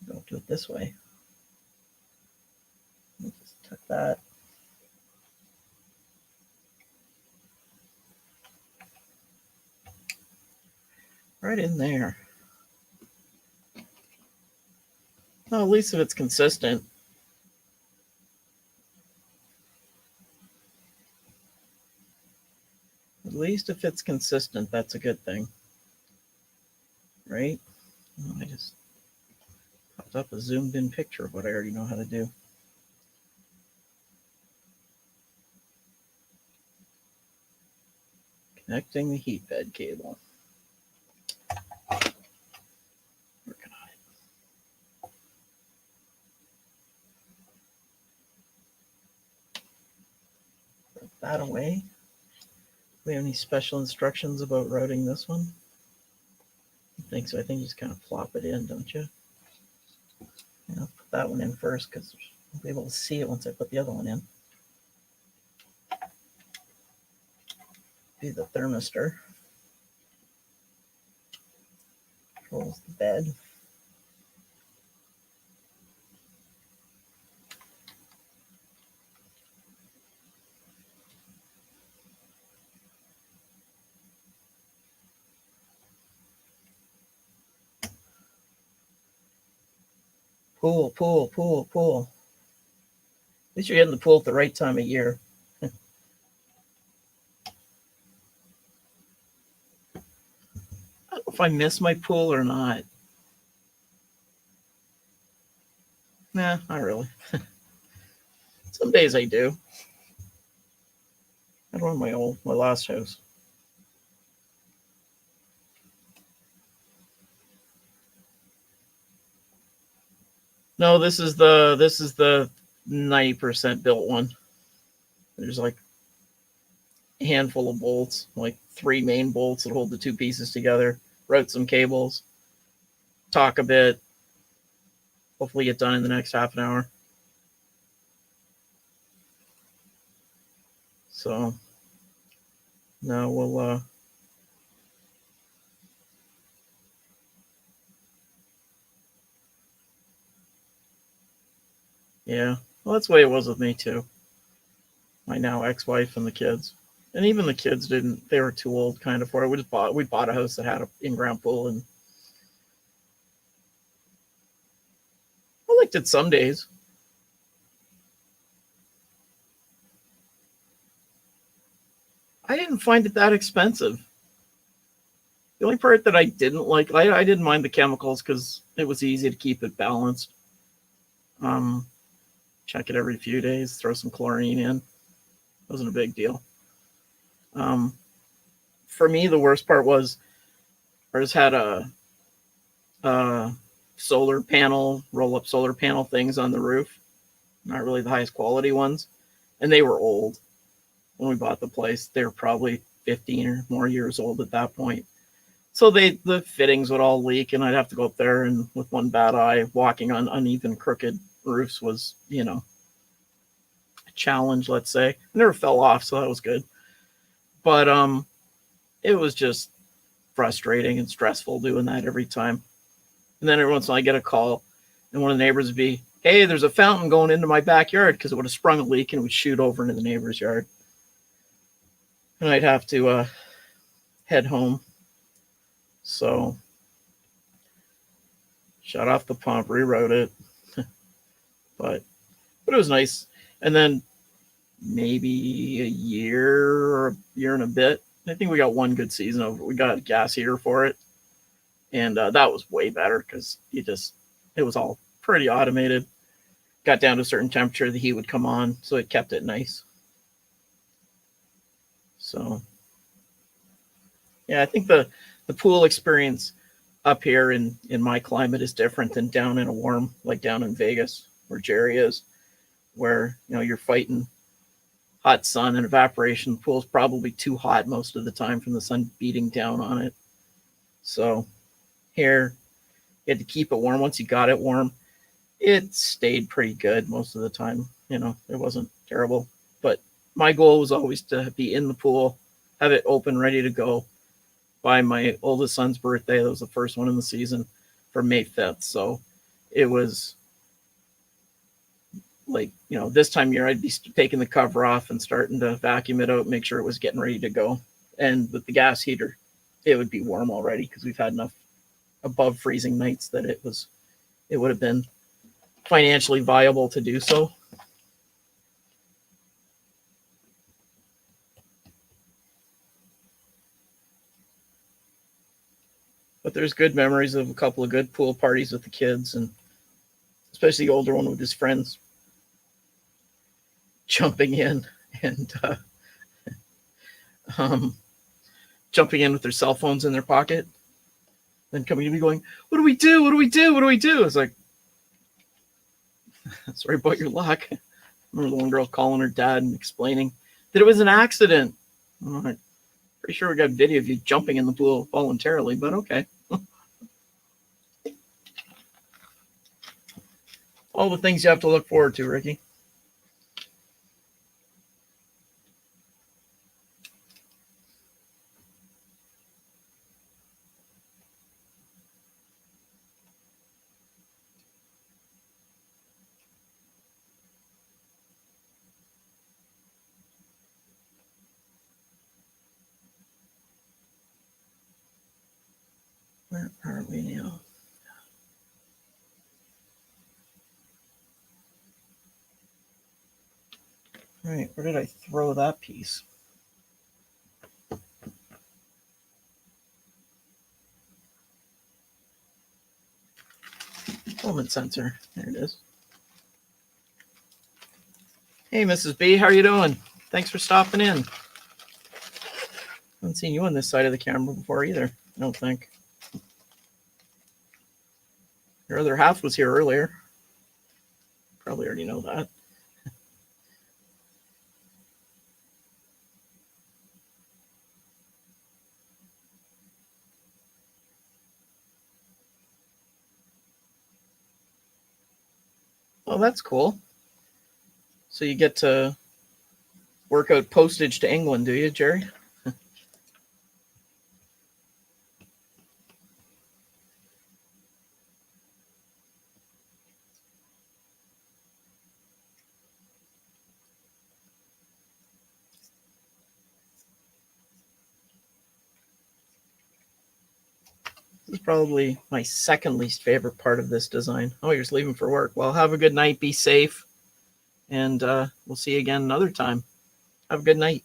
Don't do it this way. Just tuck that. Right in there. Well, at least if it's consistent. At least if it's consistent, that's a good thing. Right? Oh, I just popped up a zoomed in picture of what I already know how to do. Connecting the heat bed cable. Working on it. Put that away. Do we have any special instructions about routing this one? I think so. I think you just kind of plop it in, don't you? Yeah, I'll put that one in first because I'll be able to see it once I put the other one in. Do the thermistor. Controls the bed. Pool, pool, pool, pool. At least you're getting the pool at the right time of year. I don't know if I miss my pool or not. Nah, not really. Some days I do. I don't have my last house. No, this is the 90% built one. There's like a handful of bolts, like 3 main bolts that hold the 2 pieces together. Route some cables, talk a bit. Hopefully get done in the next half an hour. So now we'll yeah. Well, that's the way it was with me too. My now ex-wife and the kids. And even the kids didn't, they were too old kind of for it. We bought a house that had an in-ground pool, and I liked it some days. I didn't find it that expensive. The only part that I didn't like, I didn't mind the chemicals because it was easy to keep it balanced. Um, Check it every few days, throw some chlorine in. It wasn't a big deal. Um, for me, the worst part was ours had a solar panel, roll up solar panel things on the roof. Not really the highest quality ones. And they were old when we bought the place. They were probably 15 or more years old at that point. So the fittings would all leak, and I'd have to go up there, and with one bad eye, walking on uneven, crooked roofs was, a challenge, let's say. I never fell off, so that was good. But it was just frustrating and stressful doing that every time. And then every once in a while I get a call, and one of the neighbors would be, "Hey, there's a fountain going into my backyard," because it would have sprung a leak and it would shoot over into the neighbor's yard. And I'd have to head home. So shut off the pump, rewrote it. but it was nice. And then maybe a year or a year and a bit, I think we got one good season of it. We got a gas heater for it. And that was way better because it was all pretty automated. Got down to a certain temperature, the heat would come on, so it kept it nice. So, yeah, I think the pool experience up here in my climate is different than down in a warm, like down in Vegas where Jerry is, where you're fighting hot sun and evaporation. The pool's probably too hot most of the time from the sun beating down on it. So here, you had to keep it warm. Once you got it warm, it stayed pretty good most of the time. It wasn't terrible. But my goal was always to be in the pool, have it open, ready to go by my oldest son's birthday. That was the first one in the season for May 5th. So it was like, this time of year, I'd be taking the cover off and starting to vacuum it out, make sure it was getting ready to go. And with the gas heater, it would be warm already because we've had enough above freezing nights that it would have been financially viable to do so. But there's good memories of a couple of good pool parties with the kids, and especially the older one with his friends jumping in and jumping in with their cell phones in their pocket, then coming to me going, "What do we do? What do we do? What do we do?" It's like, sorry about your luck. I remember the one girl calling her dad and explaining that it was an accident. I'm like, pretty sure we got video of you jumping in the pool voluntarily, but okay. All the things you have to look forward to, Ricky. Where are we now? All right, where did I throw that piece? Filament sensor. There it is. Hey, Mrs. B, how are you doing? Thanks for stopping in. I haven't seen you on this side of the camera before either, I don't think. Your other half was here earlier. Probably already know that. Oh, that's cool. So you get to work out postage to England, do you, Jerry? This is probably my second least favorite part of this design. Oh, you're just leaving for work. Well, have a good night. Be safe. And we'll see you again another time. Have a good night.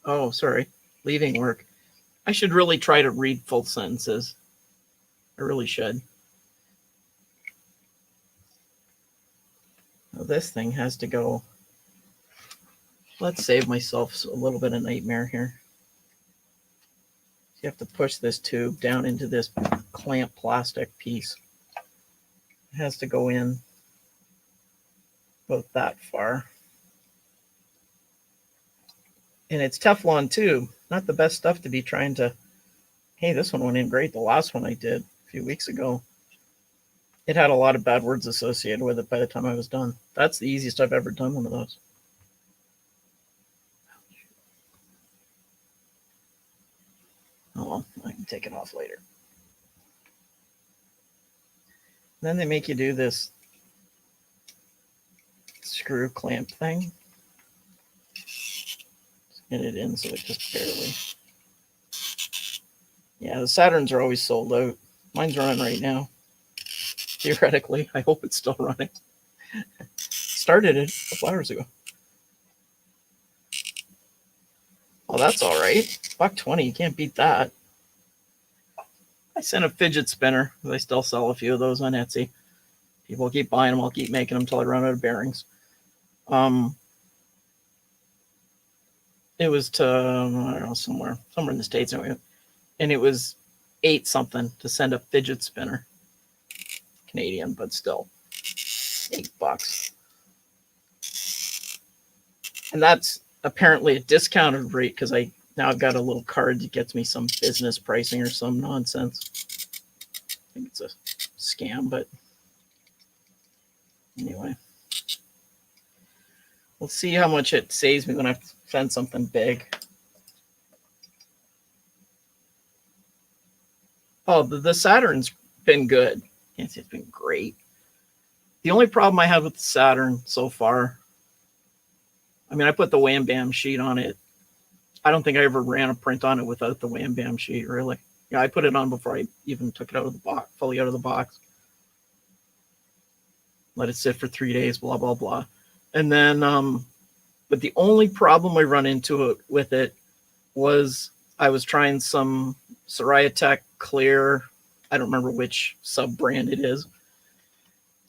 Oh, sorry. Leaving work. I should really try to read full sentences. I really should. Now, this thing has to go. Let's save myself a little bit of nightmare here. You have to push this tube down into this clamp plastic piece. It has to go in about that far. And it's Teflon too. Not the best stuff to be trying to. Hey, this one went in great. The last one I did a few weeks ago, it had a lot of bad words associated with it by the time I was done. That's the easiest I've ever done one of those. Oh, well, I can take it off later. Then they make you do this screw clamp thing. Get it in so it just barely. Yeah, the Saturns are always sold out. Mine's running right now. Theoretically, I hope it's still running. Started it a couple hours ago. Oh, that's all right. $1.20, you can't beat that. I sent a fidget spinner. I still sell a few of those on Etsy. People keep buying them. I'll keep making them until I run out of bearings. It was to, I don't know, somewhere in the States. And it was 8 something to send a fidget spinner. Canadian, but still $8. And that's apparently a discounted rate because I've got a little card that gets me some business pricing or some nonsense. I think it's a scam, but anyway. We'll see how much it saves me when I send something big. Oh, the Saturn's been good. Can't say it's been great. The only problem I have with the Saturn so far, I mean, I put the Wham Bam sheet on it. I don't think I ever ran a print on it without the Wham Bam sheet, really. Yeah, I put it on before I even took it out of the box, fully out of the box. Let it sit for 3 days, blah, blah, blah. And then, but the only problem I run into with it was I was trying some Soraya Tech Clear. I don't remember which sub brand it is.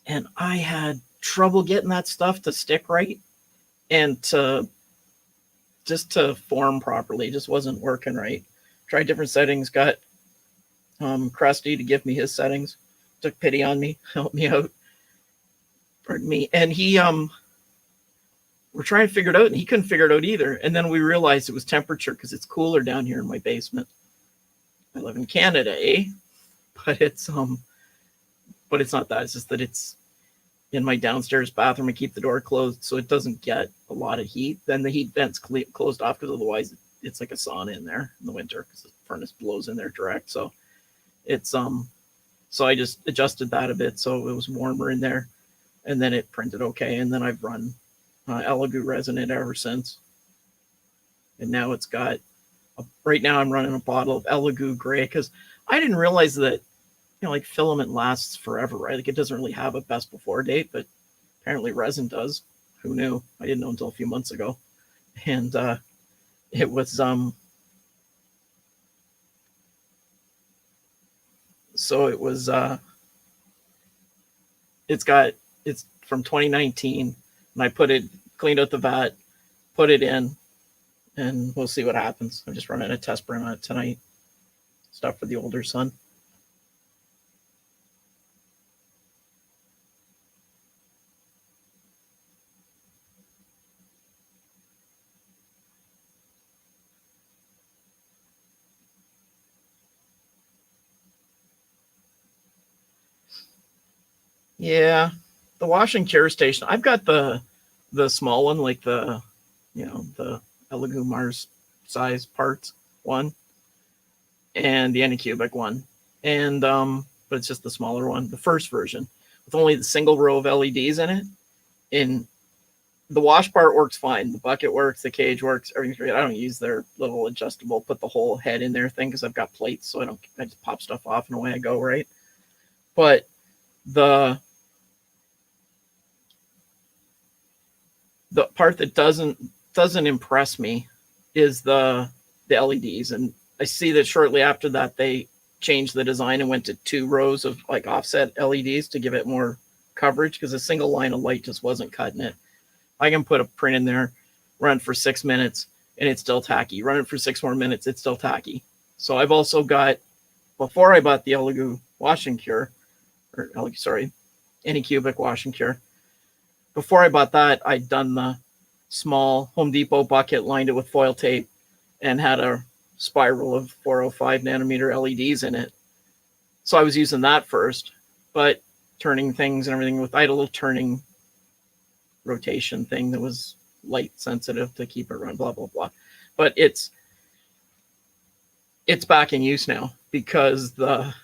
And I had trouble getting that stuff to stick right and to form properly. It just wasn't working right. Tried different settings, got Krusty to give me his settings, took pity on me, helped me out. Pardon me. And he we're trying to figure it out, and he couldn't figure it out either. And then we realized it was temperature because it's cooler down here in my basement. I live in Canada, eh? But it's not that. It's just that it's in my downstairs bathroom. I keep the door closed so it doesn't get a lot of heat. Then the heat vent's closed off because otherwise it's like a sauna in there in the winter because the furnace blows in there direct. So it's so I just adjusted that a bit so it was warmer in there, and then it printed okay. And then I've run Elegoo resin it ever since, and now it's got. Right now I'm running a bottle of Elegoo Gray because I didn't realize that like filament lasts forever, right? Like it doesn't really have a best before date, but apparently resin does. Who knew? I didn't know until a few months ago. And it was so it was it's from 2019, and I cleaned out the vat, put it in, and we'll see what happens. I'm just running a test burn on it tonight. Stuff for the older son. Yeah, the wash and cure station. I've got the small one, like the Elegoo Mars size parts one, and the Anycubic one, and but it's just the smaller one, the first version, with only the single row of LEDs in it. In the wash part works fine. The bucket works, the cage works, everything's great. I don't use their little adjustable, put the whole head in there thing because I've got plates, so I just pop stuff off and away I go, right? But the the part that doesn't impress me is the LEDs, and I see that shortly after that they changed the design and went to 2 rows of like offset LEDs to give it more coverage because a single line of light just wasn't cutting it. I can put a print in there, run for 6 minutes, and it's still tacky. Run it for 6 more minutes, it's still tacky. So I've also got, before I bought the Elegoo Wash and Cure, or sorry, Anycubic Wash and Cure, before I bought that, I'd done the small Home Depot bucket, lined it with foil tape, and had a spiral of 405 nanometer LEDs in it. So I was using that first, but turning things and everything with, I had a little turning rotation thing that was light sensitive to keep it run, blah, blah, blah. But it's back in use now because the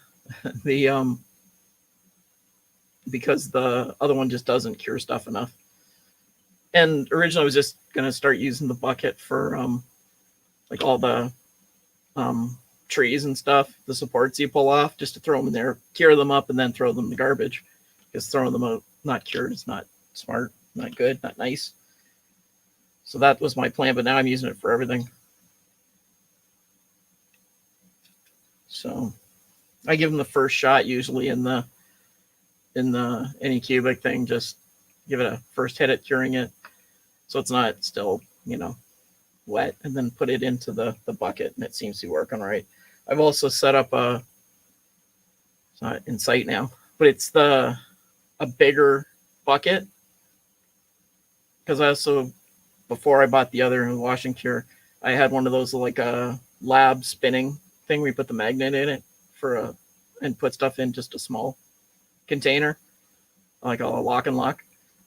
because the other one just doesn't cure stuff enough. And originally I was just going to start using the bucket for like all the trees and stuff, the supports you pull off, just to throw them in there, cure them up, and then throw them in the garbage. Because throwing them out not cured is not smart, not good, not nice. So that was my plan, but now I'm using it for everything. So I give them the first shot usually in the Anycubic thing, just give it a first hit at curing it so it's not still, wet, and then put it into the bucket, and it seems to be working right. I've also set up it's not in sight now, but it's a bigger bucket, because I also, before I bought the other Wash and Cure, I had one of those like a lab spinning thing where you put the magnet in it and put stuff in just a small container, like a lock and lock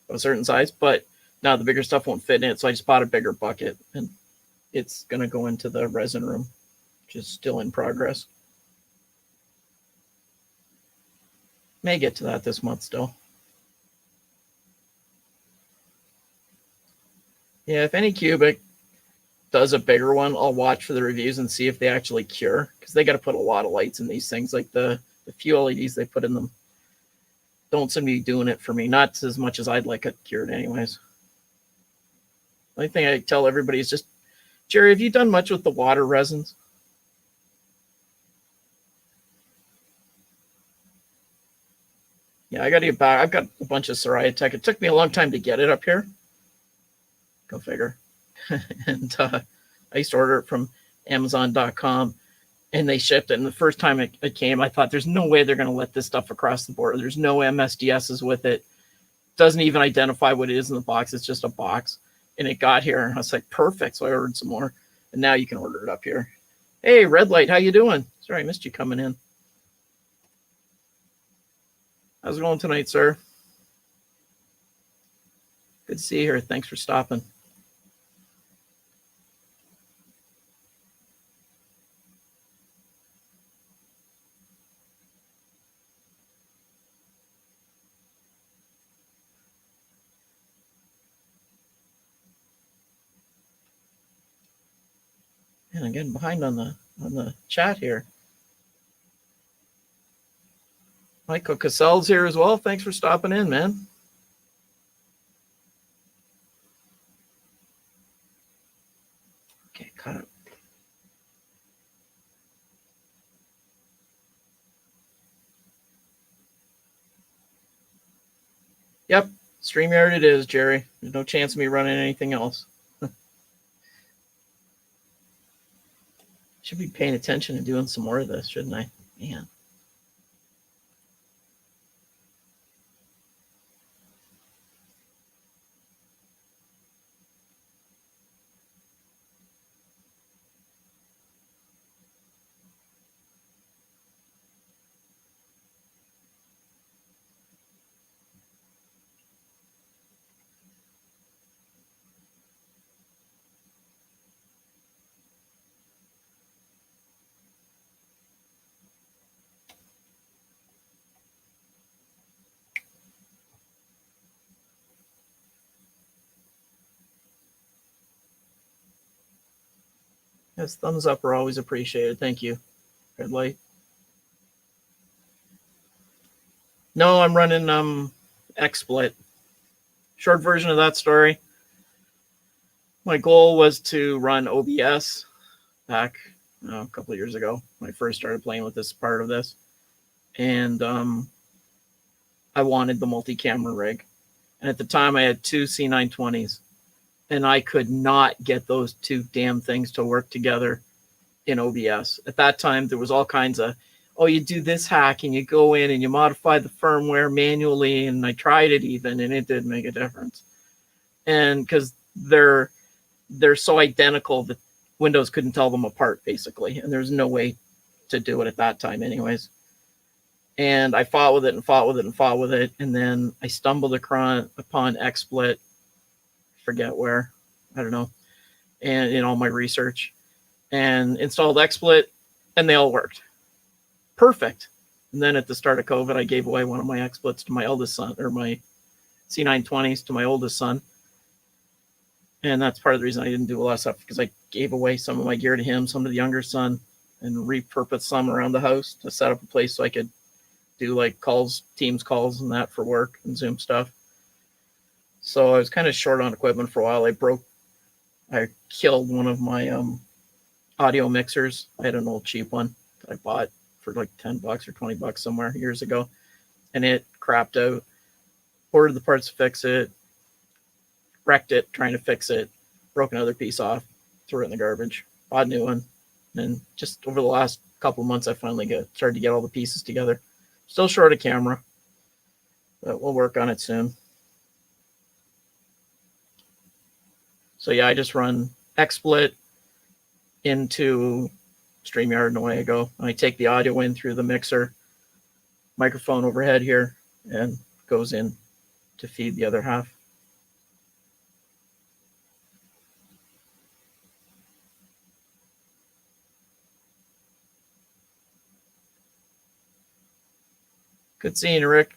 of a certain size. But now the bigger stuff won't fit in it, so I just bought a bigger bucket, and it's going to go into the resin room, which is still in progress. May get to that this month still. Yeah, if Anycubic does a bigger one, I'll watch for the reviews and see if they actually cure, because they got to put a lot of lights in these things. Like the few LEDs they put in them don't seem to be doing it for me. Not as much as I'd like it cured anyways. The only thing I tell everybody is just, Jerry, have you done much with the water resins? Yeah, I got to get back. I've got a bunch of Soraya Tech. It took me a long time to get it up here. Go figure. And I used to order it from Amazon.com, and they shipped it. And the first time it came, I thought, there's no way they're going to let this stuff across the border. There's no MSDSs with it. Doesn't even identify what it is in the box. It's just a box. And it got here, and I was like, perfect. So I ordered some more, and now you can order it up here. Hey, Red Light, how you doing? Sorry, I missed you coming in. How's it going tonight, sir? Good to see you here. Thanks for stopping. And I'm getting behind on the chat here. Michael Cassell's here as well. Thanks for stopping in, man. Okay, cut it. Yep, StreamYard it is, Jerry. There's no chance of me running anything else. Should be paying attention and doing some more of this, shouldn't I? Man. Yes, thumbs up are always appreciated. Thank you. Red light. No, I'm running XSplit. Short version of that story. My goal was to run OBS back a couple of years ago when I first started playing with this part of this. And I wanted the multi-camera rig. And at the time I had two C920s. And I could not get those two damn things to work together in OBS. At that time, there was all kinds of, oh, you do this hack and you go in and you modify the firmware manually. And I tried it even, and it did make a difference. And because they're so identical that Windows couldn't tell them apart, basically. And there's no way to do it at that time anyways. And I fought with it and fought with it and fought with it. And then I stumbled upon XSplit, forget where, I don't know, and in all my research, and installed XSplit, and they all worked. Perfect. And then at the start of COVID, I gave away one of my XSplits to my eldest son, or my C920s to my oldest son. And that's part of the reason I didn't do a lot of stuff, because I gave away some of my gear to him, some to the younger son, and repurposed some around the house to set up a place so I could do like calls, Teams calls and that for work and Zoom stuff. So I was kind of short on equipment for a while. I killed one of my audio mixers. I had an old cheap one that I bought for like $10 or $20 somewhere years ago, and it crapped out. Ordered the parts to fix it, wrecked it trying to fix it, broke another piece off, threw it in the garbage, bought a new one. And just over the last couple of months, I finally started to get all the pieces together. Still short a camera, but we'll work on it soon. So yeah, I just run XSplit into StreamYard and away I go. I take the audio in through the mixer, microphone overhead here, and goes in to feed the other half. Good seeing you, Rick.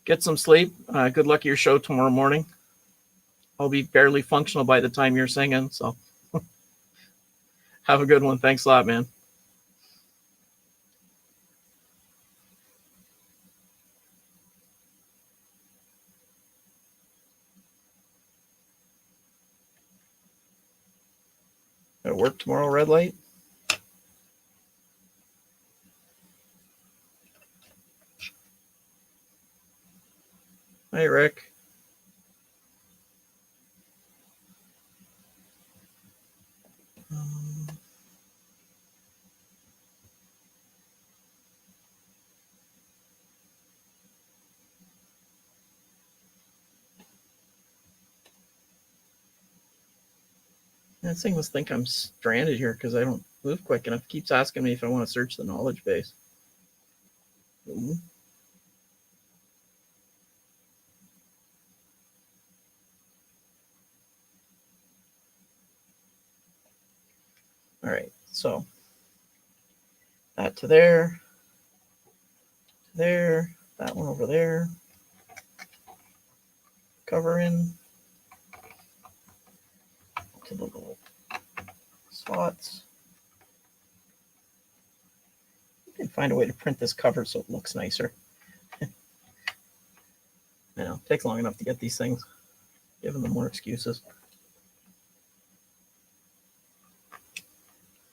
Get some sleep. Good luck at your show tomorrow morning. I'll be barely functional by the time you're singing, so have a good one. Thanks a lot, man. Got to work tomorrow, red light? Hey, Rick. That thing must think I'm stranded here because I don't move quick enough. It keeps asking me if I want to search the knowledge base. Ooh. All right, so that to there, that one over there, cover in to the little slots. You can find a way to print this cover so it looks nicer. You know, it takes long enough to get these things, giving them more excuses.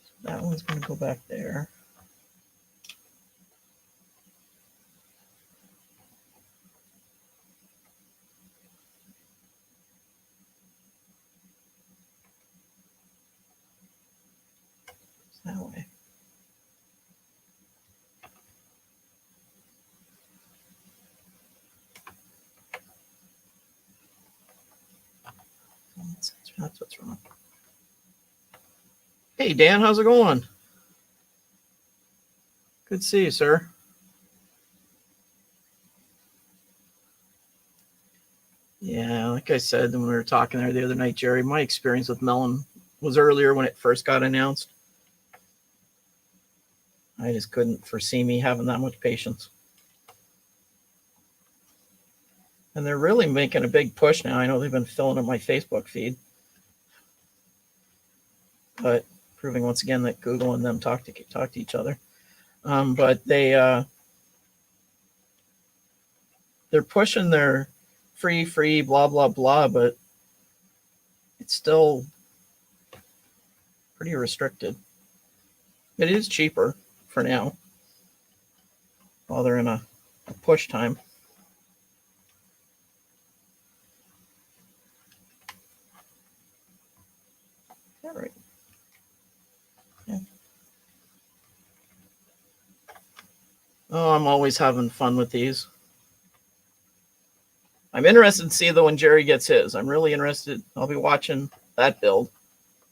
So that one's going to go back there. That way. That's what's wrong. Hey, Dan, how's it going? Good to see you, sir. Yeah, like I said when we were talking there the other night, Jerry, my experience with Melon was earlier when it first got announced. I just couldn't foresee me having that much patience. And they're really making a big push now. I know they've been filling up my Facebook feed. But proving once again that Google and them talk to each other. But they're pushing their free, blah blah blah, but it's still pretty restricted. It is cheaper for now, while they're in a push time. All right. Yeah. Oh, I'm always having fun with these. I'm interested to see though when Jerry gets his. I'm really interested. I'll be watching that build.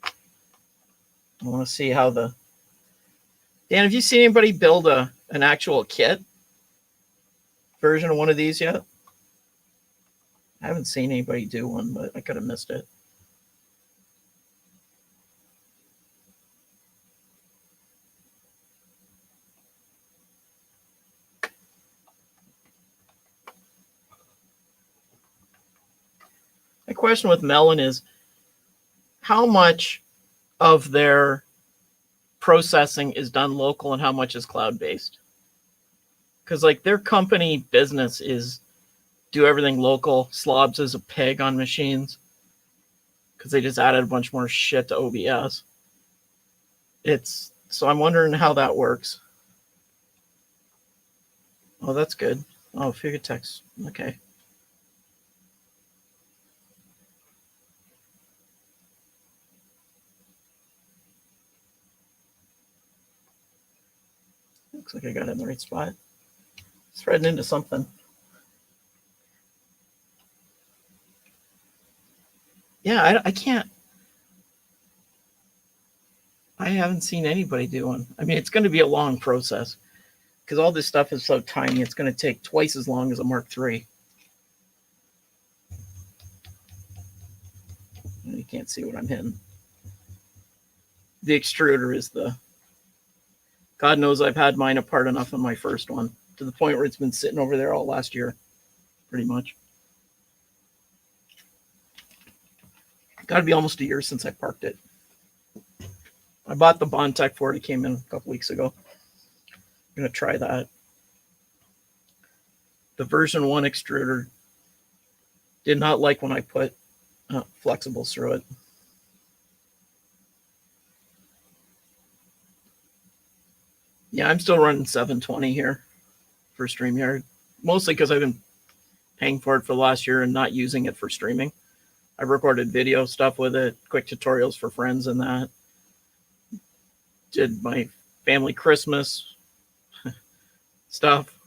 I want to see how the... Dan, have you seen anybody build an actual kit version of one of these yet? I haven't seen anybody do one, but I could have missed it. My question with Melon is how much of their processing is done local and how much is cloud-based? Because like their company business is do everything local. Slobs is a pig on machines because they just added a bunch more shit to OBS. So I'm wondering how that works. Oh, that's good. Oh, figure text. Okay. Looks like I got it in the right spot. Threading into something. Yeah, I can't. I haven't seen anybody do one. I mean, it's going to be a long process because all this stuff is so tiny. It's going to take twice as long as a Mark III. You can't see what I'm hitting. The extruder is the... God knows I've had mine apart enough on my first one to the point where it's been sitting over there all last year, pretty much. Got to be almost a year since I parked it. I bought the Bondtech for it. It came in a couple weeks ago. I'm going to try that. The version 1 extruder did not like when I put flexibles through it. Yeah, I'm still running 720 here for StreamYard, mostly because I've been paying for it for the last year and not using it for streaming. I've recorded video stuff with it, quick tutorials for friends and that. Did my family Christmas stuff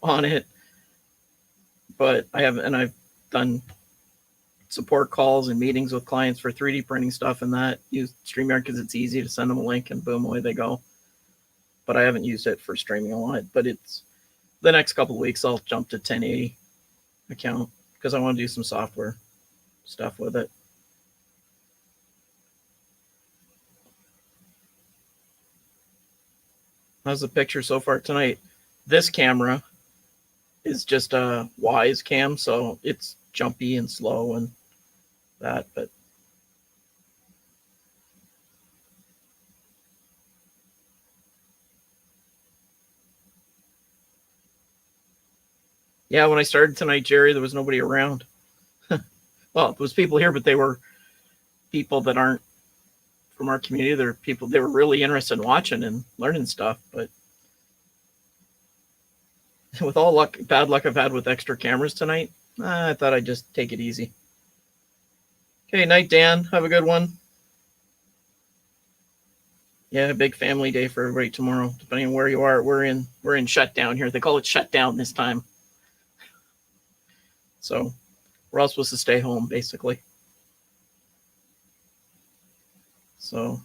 on it. But I've done support calls and meetings with clients for 3D printing stuff and that. Use StreamYard because it's easy to send them a link and boom, away they go. But I haven't used it for streaming a lot. But it's the next couple of weeks I'll jump to 1080 account because I want to do some software stuff with it. How's the picture so far tonight? This camera is just a Wise cam, so it's jumpy and slow and that, but yeah, when I started tonight, Jerry, there was nobody around. Well, there was people here, but they were people that aren't from our community. They're people, they were really interested in watching and learning stuff, but with all luck, bad luck I've had with extra cameras tonight, I thought I'd just take it easy. Okay, night, Dan. Have a good one. Yeah, big family day for everybody tomorrow, depending on where you are. We're in shutdown here. They call it shutdown this time. So we're all supposed to stay home, basically. So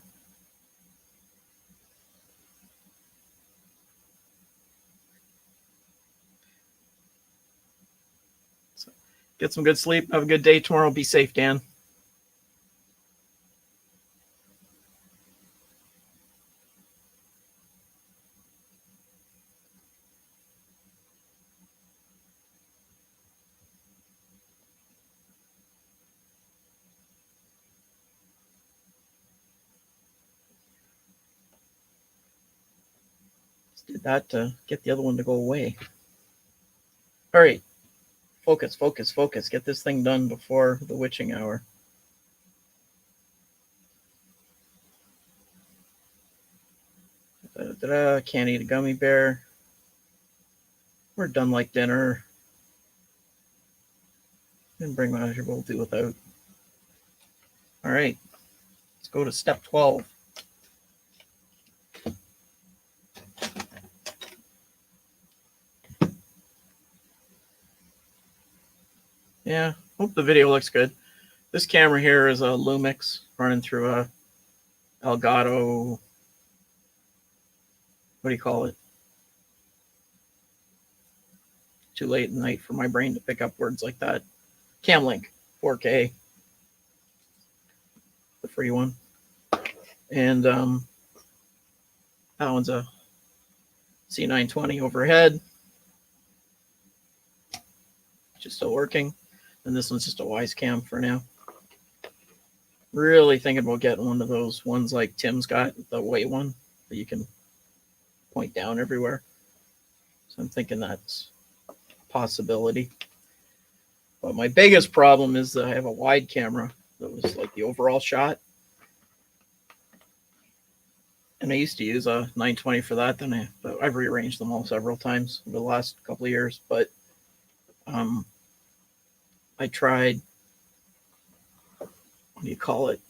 get some good sleep. Have a good day tomorrow. Be safe, Dan. Did that to get the other one to go away. All right. Focus, focus, focus. Get this thing done before the witching hour. Can't eat a gummy bear. We're done like dinner. Didn't bring my we'll do without. All right. Let's go to step 12. Yeah, hope the video looks good. This camera here is a Lumix running through a Elgato. What do you call it? Too late at night for my brain to pick up words like that. Camlink 4K, the free one, and that one's a C920 overhead, just still working, and this one's just a Wise Cam for now. Really thinking about getting one of those ones like Tim's got, the white one that you can point down everywhere. So I'm thinking that's a possibility. But my biggest problem is that I have a wide camera that was like the overall shot. And I used to use a 920 for that. Then I've rearranged them all several times over the last couple of years. But I tried, what do you call it?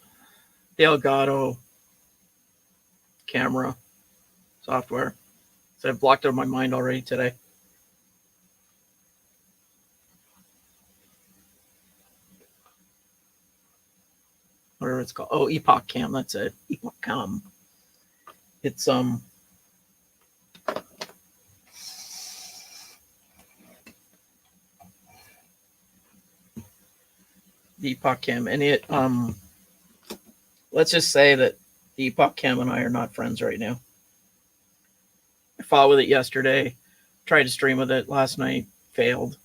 The Elgato camera software. So I've blocked it out of my mind already today. Whatever it's called. Oh, Epoch Cam. That's it. Epoch Cam. It's the Epoch Cam, and it let's just say that the Epoch Cam and I are not friends right now. I fought with it yesterday, tried to stream with it last night, failed,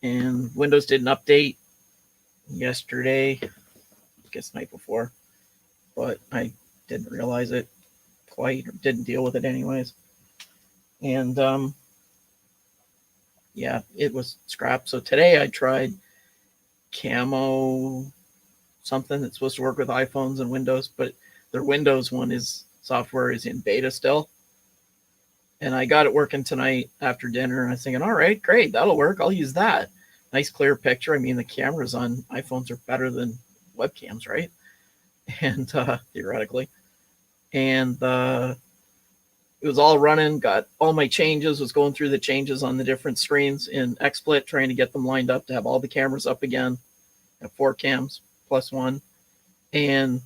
and Windows did an update yesterday, I guess night before, but I didn't realize it quite, or didn't deal with it anyways. And yeah, it was scrapped. So today I tried Camo something that's supposed to work with iPhones and Windows, but their Windows one is software is in beta still. And I got it working tonight after dinner, and I was thinking, all right, great, that'll work. I'll use that. Nice clear picture. I mean, the cameras on iPhones are better than webcams, right? And theoretically. And it was all running, got all my changes, was going through the changes on the different screens in XSplit, trying to get them lined up to have all the cameras up again. Have 4 cams plus 1. And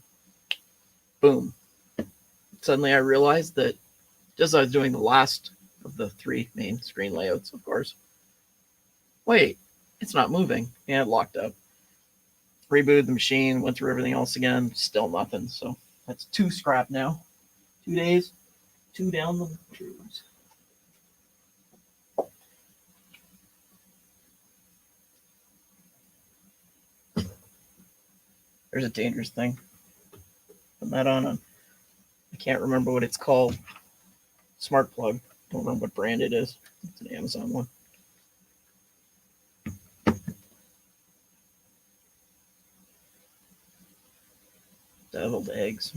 boom. Suddenly I realized that just as I was doing the last of the 3 main screen layouts, of course, wait, it's not moving. And it locked up. Rebooted the machine, went through everything else again, still nothing. So that's 2 scrap now. 2 days, 2 down the tubes. There's a dangerous thing. Put that on I can't remember what it's called. Smart plug. Don't remember what brand it is. It's an Amazon one. Deviled eggs.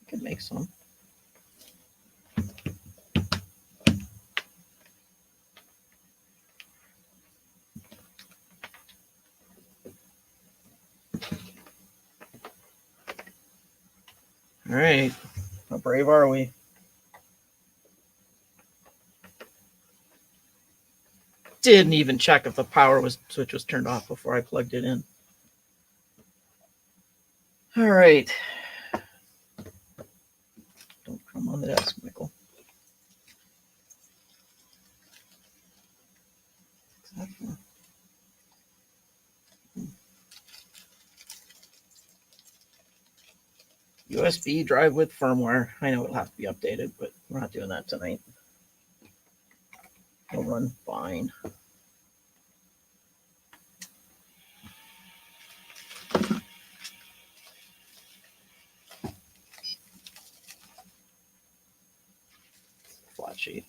Could make some. All right. How brave are we? Didn't even check if the power switch was turned off before I plugged it in. All right. Don't come on the desk, Michael. USB drive with firmware. I know it'll have to be updated, but we're not doing that tonight. It'll run fine. flat sheet.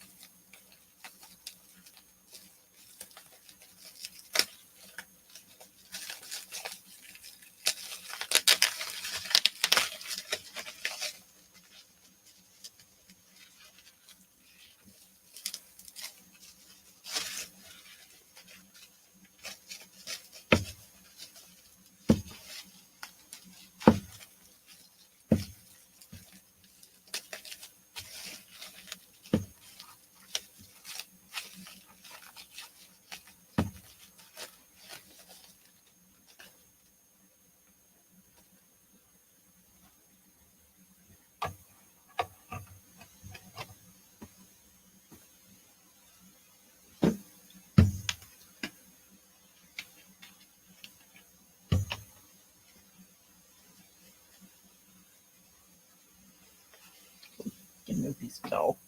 Get a new piece of towel.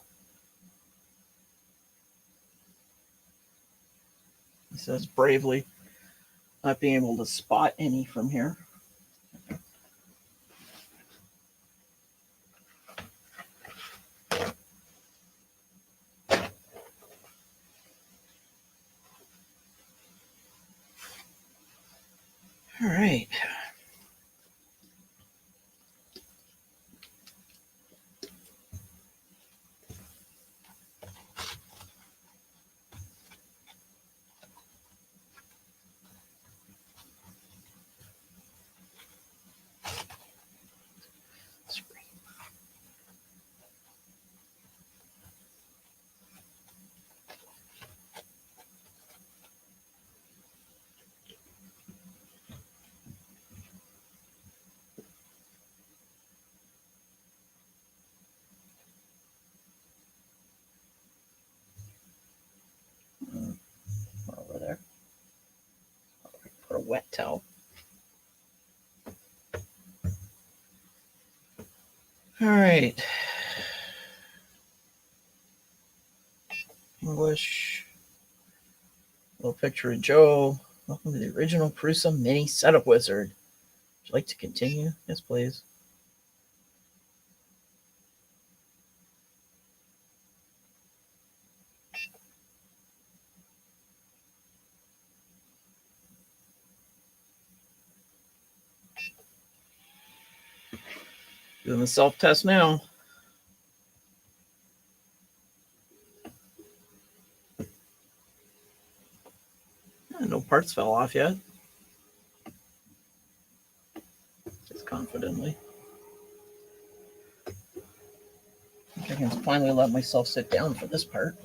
He says bravely, not being able to spot any from here. All right. Over there. Put a wet towel. All right. English. Little picture of Joe. Welcome to the original Prusa Mini setup wizard. Would you like to continue? Yes, please. Doing the self-test now. No parts fell off yet. Just confidently. I think I can finally let myself sit down for this part.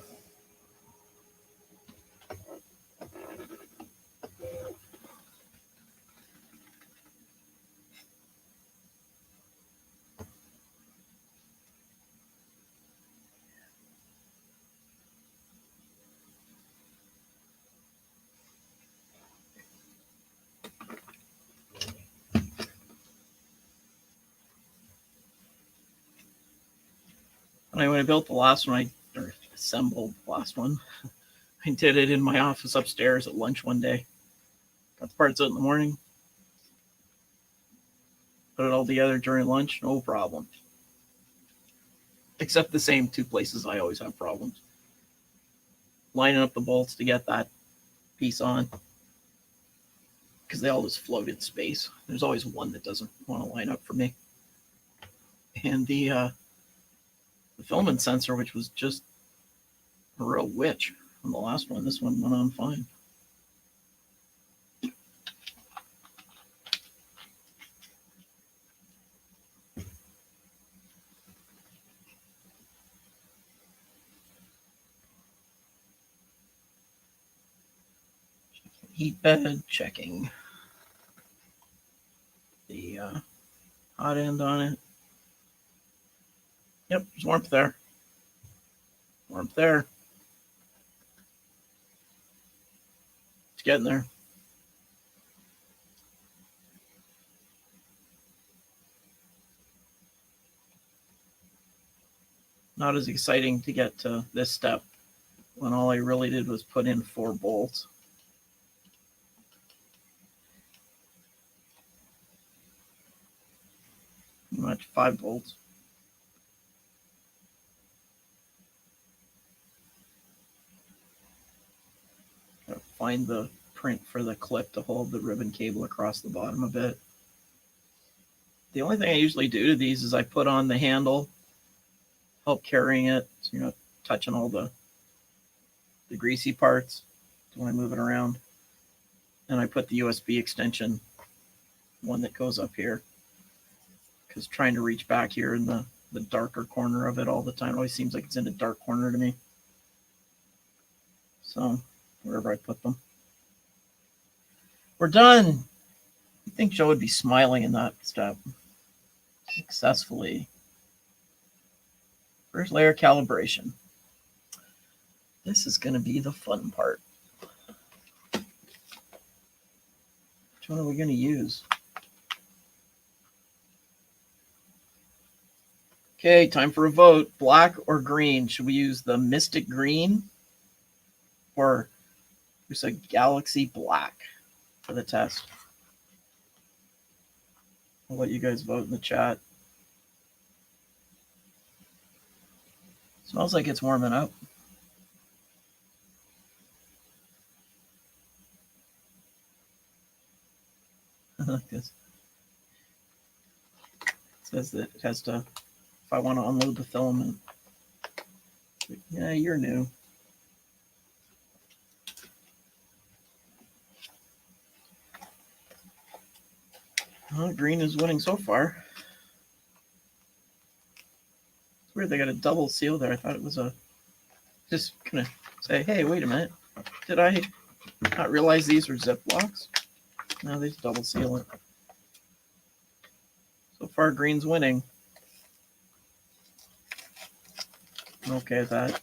When I built the last one, or assembled the last one, I did it in my office upstairs at lunch one day. Got the parts out in the morning, put it all together during lunch, no problem. Except the same two places I always have problems. Lining up the bolts to get that piece on, because they all just float in space. There's always one that doesn't want to line up for me. And the filament sensor, which was just a real witch on the last one, this one went on fine. Heat bed, checking the hot end on it. Yep, there's warmth there. Warmth there. It's getting there. Not as exciting to get to this step when all I really did was put in 4 bolts. Pretty much 5 bolts. find the print for the clip to hold the ribbon cable across the bottom a bit. The only thing I usually do to these is I put on the handle, help carrying it, so you're not touching all the greasy parts when I move it around. And I put the USB extension, one that goes up here, because trying to reach back here in the darker corner of it all the time, it always seems like it's in a dark corner to me. So wherever I put them. We're done. I think Joe would be smiling in that step. Successfully. First layer calibration. This is going to be the fun part. Which one are we going to use? Okay, time for a vote. Black or green? Should we use the Mystic Green or there's a Galaxy Black for the test? I'll let you guys vote in the chat. Smells like it's warming up. I like this. It says that it has to, if I want to unload the filament. Yeah, you're new. Well, green is winning so far. It's weird they got a double seal there. I thought it was a, just gonna say, hey, wait a minute. Did I not realize these were Ziplocs? No, they just double seal it. So far, green's winning. I'm okay with that.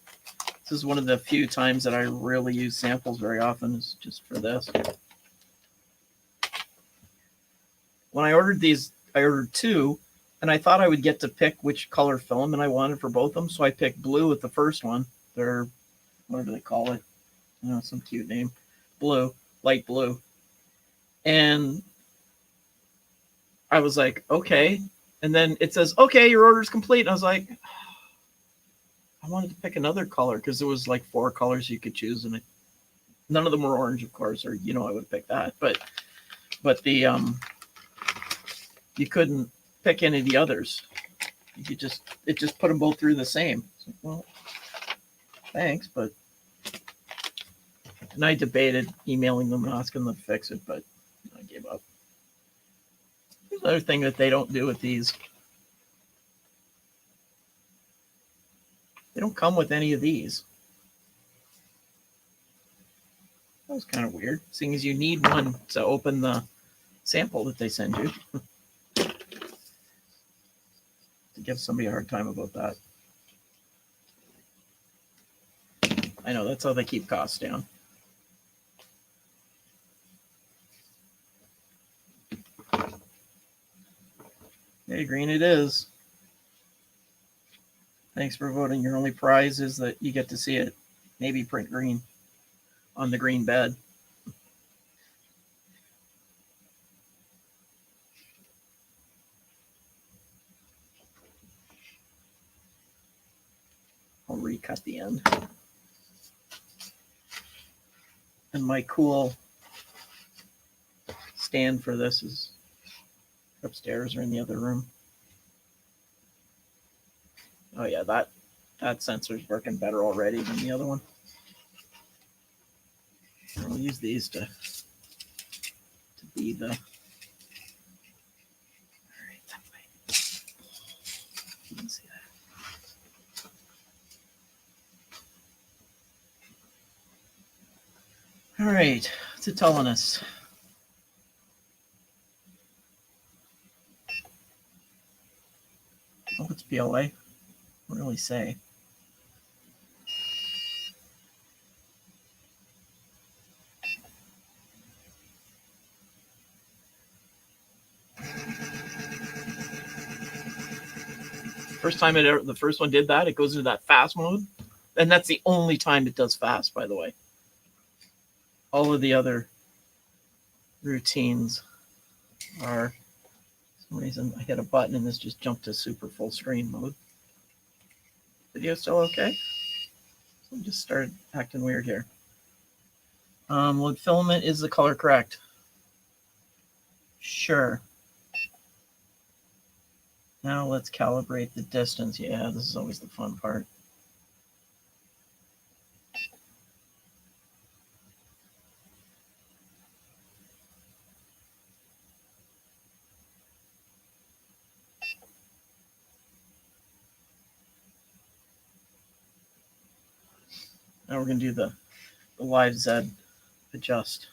This is one of the few times that I really use samples very often, is just for this. When I ordered these, I ordered two, and I thought I would get to pick which color filament I wanted for both of them. So I picked blue with the first one. They're, whatever they call it, some cute name, blue, light blue. And I was like, okay. And then it says, okay, your order's complete. And I was like, I wanted to pick another color because there was like 4 colors you could choose, and none of them were orange, of course, or I would pick that. But the you couldn't pick any of the others. It just put them both through the same. Like, well, thanks, but. And I debated emailing them and asking them to fix it, but I gave up. There's another thing that they don't do with these. They don't come with any of these. That was kind of weird, seeing as you need one to open the sample that they send you. To give somebody a hard time about that. I know, that's how they keep costs down. Hey, green it is. Thanks for voting. Your only prize is that you get to see it. Maybe print green on the green bed. I'll recut the end. And my cool stand for this is upstairs or in the other room. Oh yeah, that sensor's working better already than the other one. I'll use these to be the. All right, that way. You can see that. All right, what's it telling us? Oh, it's PLA. Don't really say. First time the first one did that, it goes into that fast mode, and that's the only time it does fast, by the way. All of the other routines are, for some reason, I hit a button and this just jumped to super full screen mode. Video still okay? So just started acting weird here. Wood filament, is the color correct? Sure. Now let's calibrate the distance. Yeah, this is always the fun part. Now we're going to do the live Z adjust.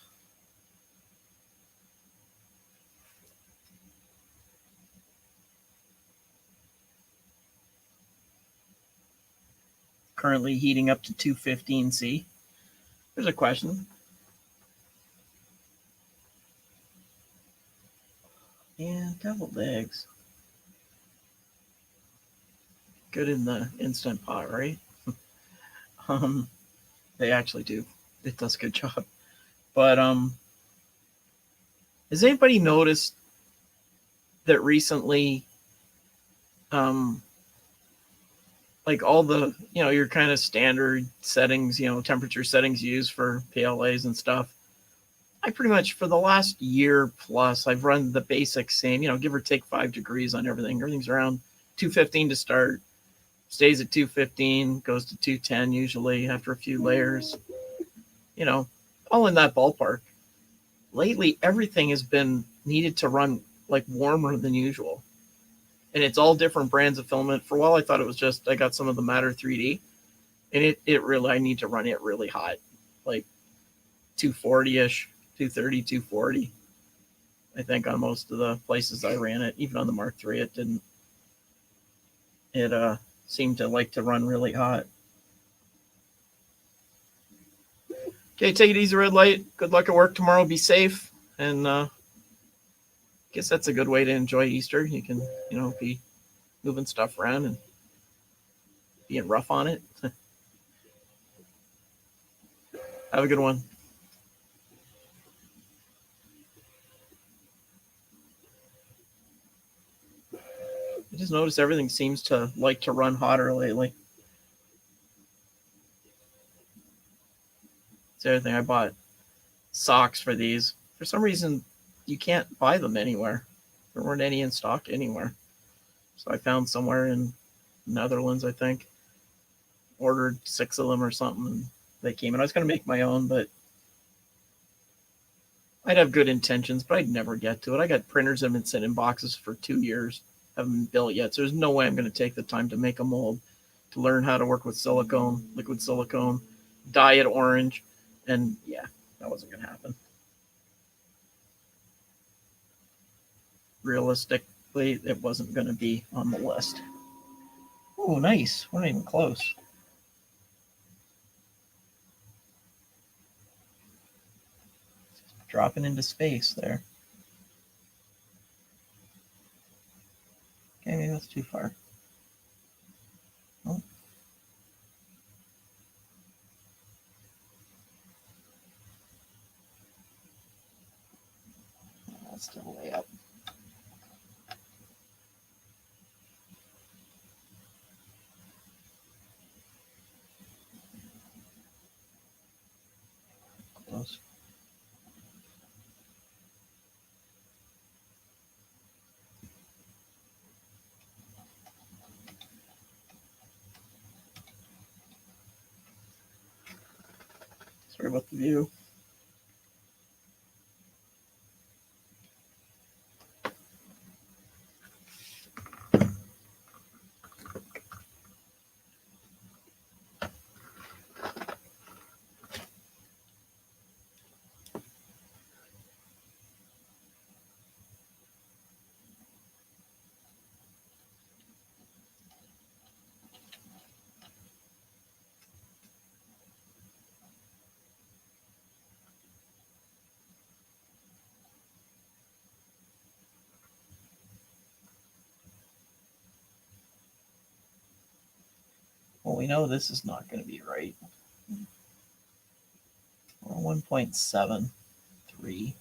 Currently heating up to 215C. There's a question. Yeah, deviled eggs. Good in the Instant Pot, right? They actually do. It does a good job. But has anybody noticed that recently, like all the, your kind of standard settings, temperature settings used for PLAs and stuff, I pretty much, for the last year plus, I've run the basic same, give or take 5 degrees on everything. Everything's around 215 to start, stays at 215, goes to 210 usually after a few layers, all in that ballpark. Lately, everything has been needed to run like warmer than usual. And it's all different brands of filament. For a while, I thought it was just, I got some of the Matter 3D, and it really, I need to run it really hot, like 240-ish, 230, 240. I think on most of the places I ran it, even on the Mark III, it didn't. It seemed to like to run really hot. Okay, take it easy, red light. Good luck at work tomorrow. Be safe, and guess that's a good way to enjoy Easter. You can, be moving stuff around and being rough on it. Have a good one. I just noticed everything seems to like to run hotter lately. It's the other thing. I bought socks for these. For some reason, you can't buy them anywhere. There weren't any in stock anywhere. So I found somewhere in Netherlands, I think. Ordered 6 of them or something, and they came. And I was going to make my own, but I'd have good intentions, but I'd never get to it. I got printers that have been sitting in boxes for 2 years, haven't been built yet. So there's no way I'm going to take the time to make a mold, to learn how to work with silicone, liquid silicone, dye it orange, and yeah, that wasn't going to happen. Realistically, it wasn't going to be on the list. Oh, nice. We're not even close. Dropping into space there. Okay, maybe that's too far. Oh. That's still way up. Close. Sorry about the view. Well, we know this is not going to be right. We're 1.73.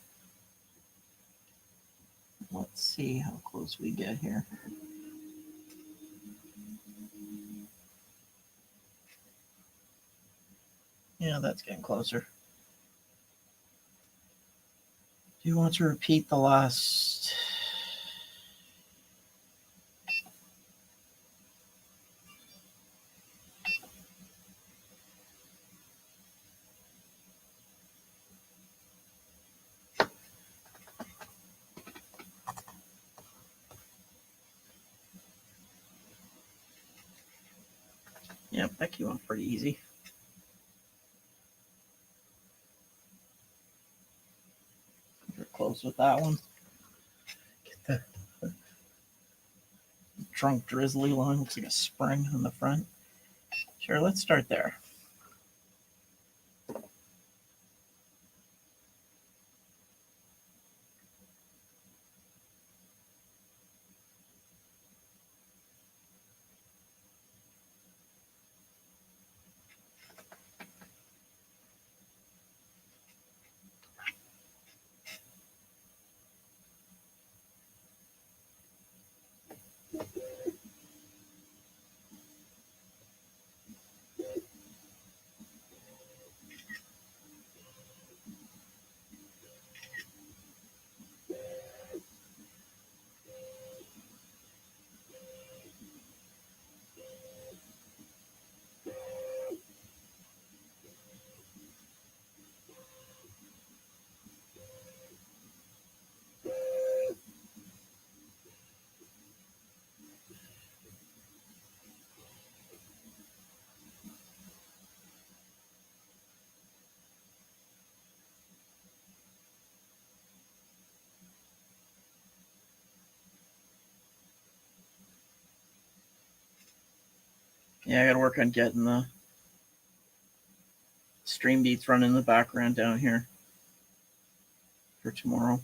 Let's see how close we get here. Yeah, that's getting closer. Do you want to repeat the last? Yep, that came out pretty easy. We're close with that one. Get the drunk drizzly line. Looks like a spring on the front. Sure, let's start there. Yeah, I gotta work on getting the stream beats running in the background down here for tomorrow.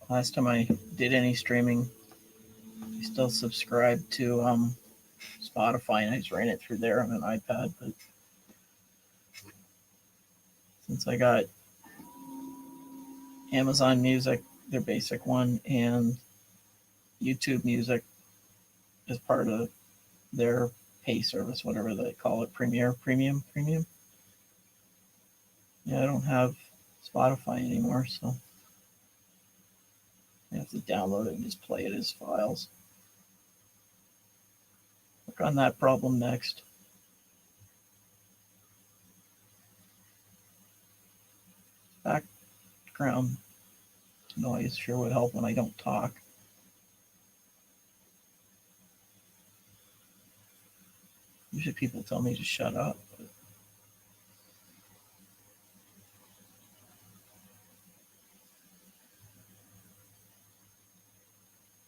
Last time I did any streaming, I still subscribed to Spotify, and I just ran it through there on an iPad. But since I got Amazon Music, their basic one, and YouTube Music as part of their pay service, whatever they call it, Premium. Yeah, I don't have Spotify anymore, so I have to download it and just play it as files. Work on that problem next. Background noise sure would help when I don't talk. Usually people tell me to shut up.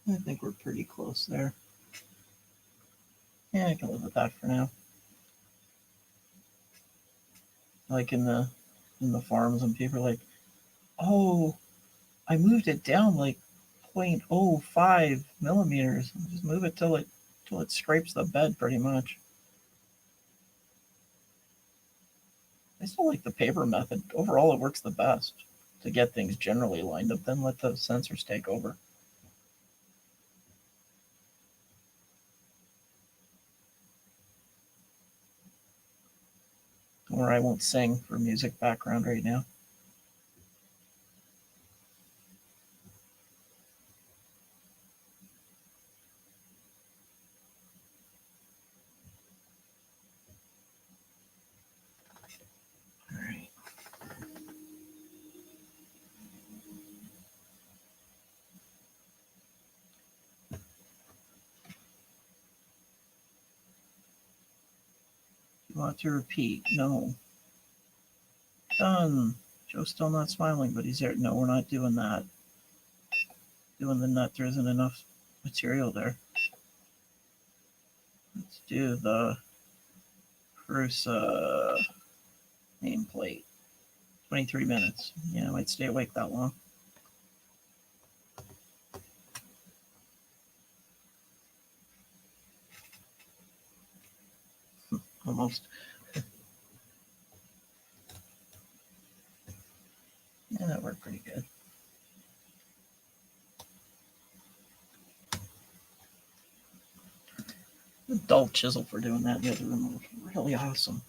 But I think we're pretty close there. Yeah, I can live with that for now. Like in the forums, and people are like, "Oh, I moved it down like 0.05 millimeters. Just move it till it scrapes the bed, pretty much." I still like the paper method. Overall, it works the best to get things generally lined up. Then let the sensors take over. Or I won't sing for music background right now. All right. You want to repeat? No. Done. Joe's still not smiling, but he's there. No, we're not doing that. Doing the nut. There isn't enough material there. Let's do the Prusa nameplate. 23 minutes. Yeah, I might stay awake that long. Almost. Yeah, that worked pretty good. The dull chisel for doing that in the other room was really awesome.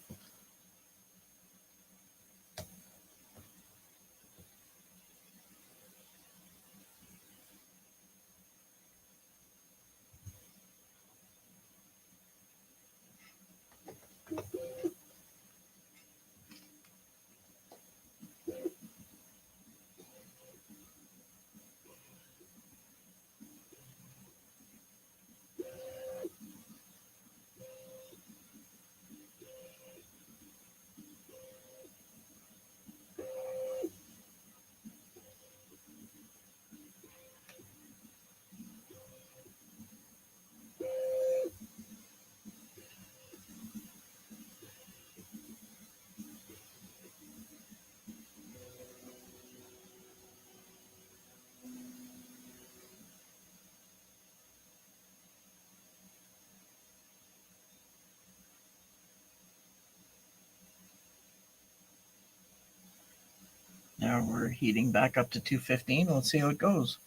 Now we're heating back up to 215. Let's see how it goes.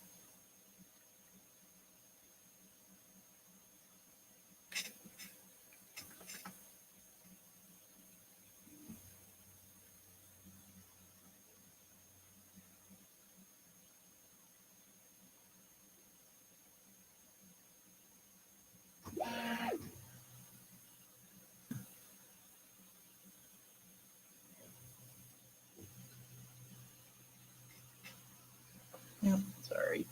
Yep, sorry.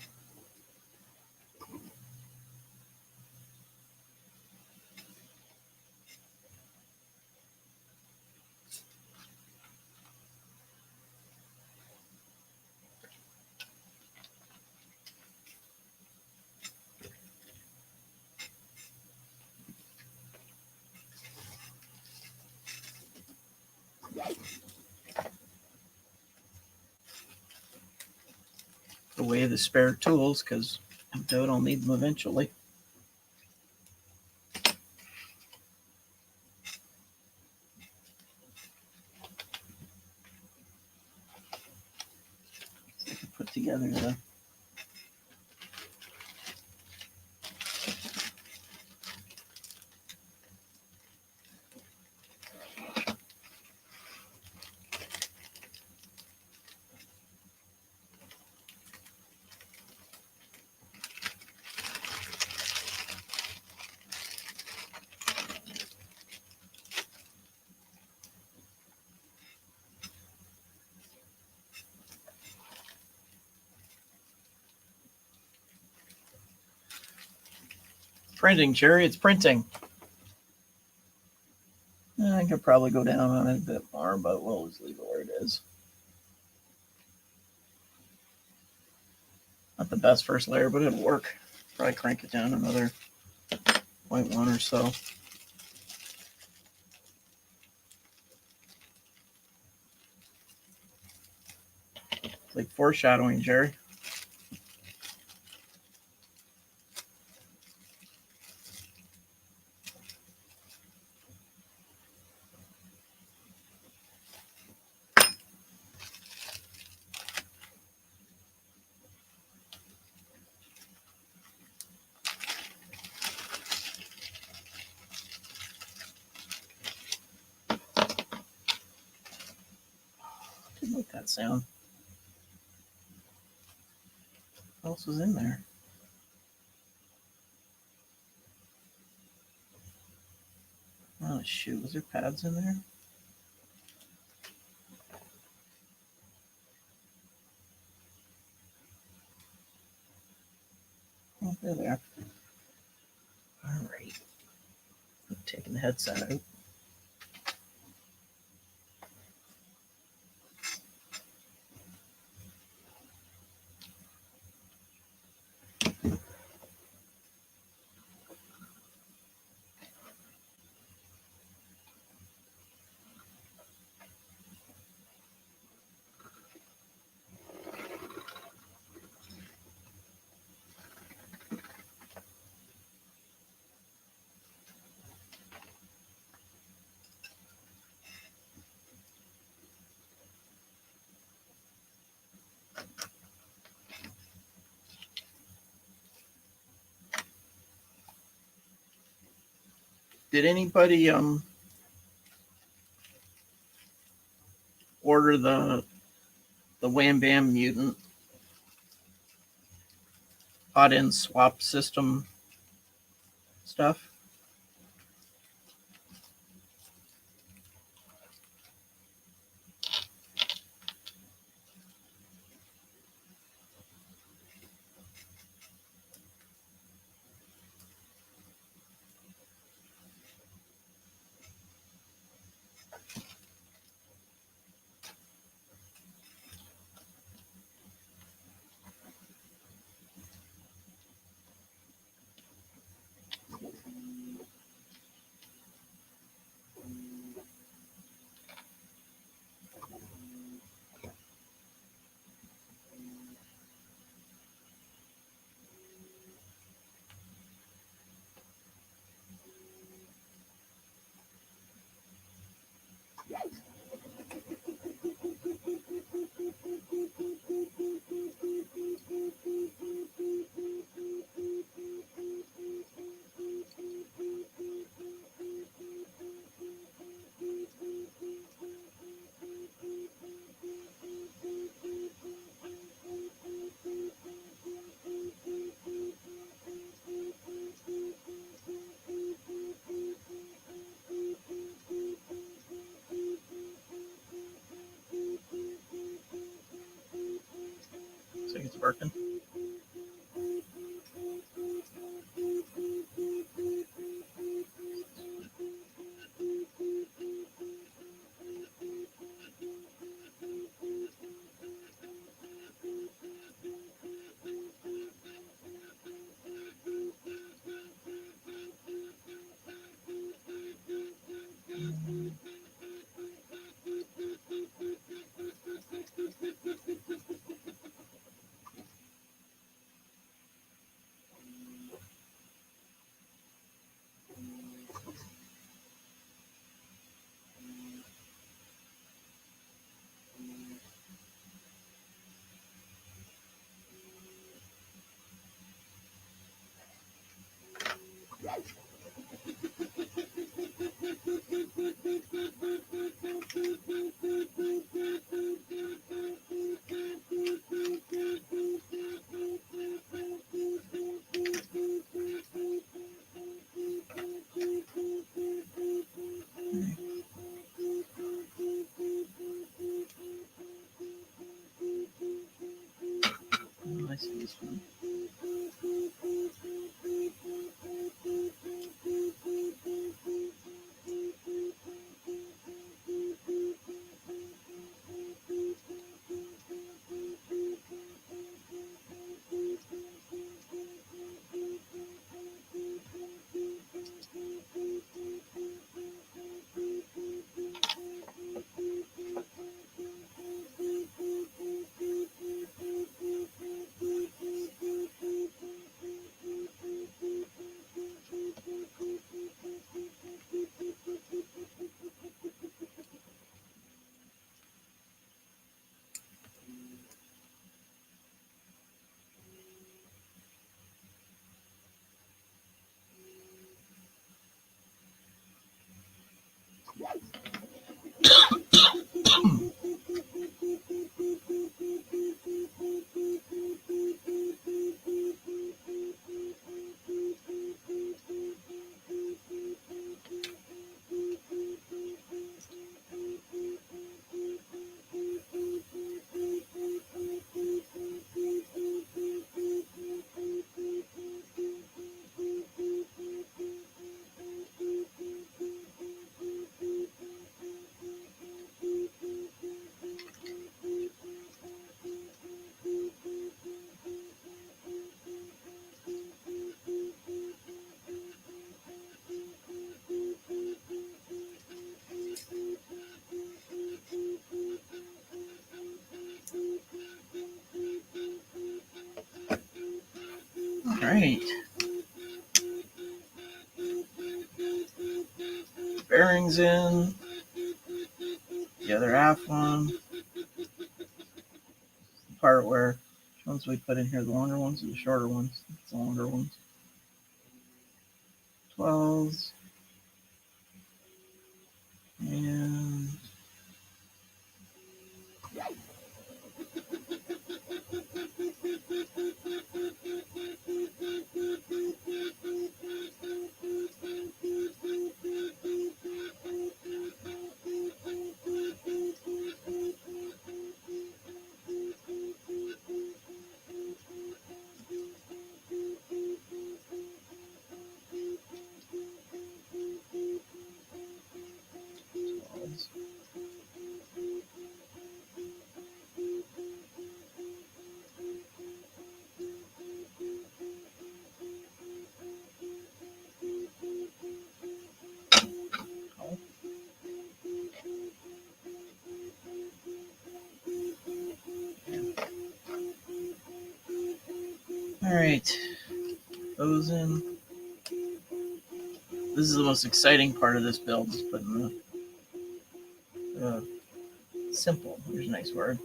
Away the spare tools because I doubt I'll need them eventually. So I can put together the printing, Jerry. It's printing. I could probably go down on it a bit more, but we'll just leave it where it is. Not the best first layer, but it'll work. Probably crank it down another 0.1 or so. It's like foreshadowing, Jerry. Didn't like that sound. What else was in there? Oh shoot, was there pads in there? Oh, they're there. All right. I'm taking the headset out. Did anybody order the Wham Bam Mutant hot end swap system stuff? working. I see this one. All right. Bearings in. The other half one. The part where which ones we put in here, the longer ones or the shorter ones? It's the longer ones. 12s. And all right, those in. This is the most exciting part of this build, is putting the simple. There's a nice word.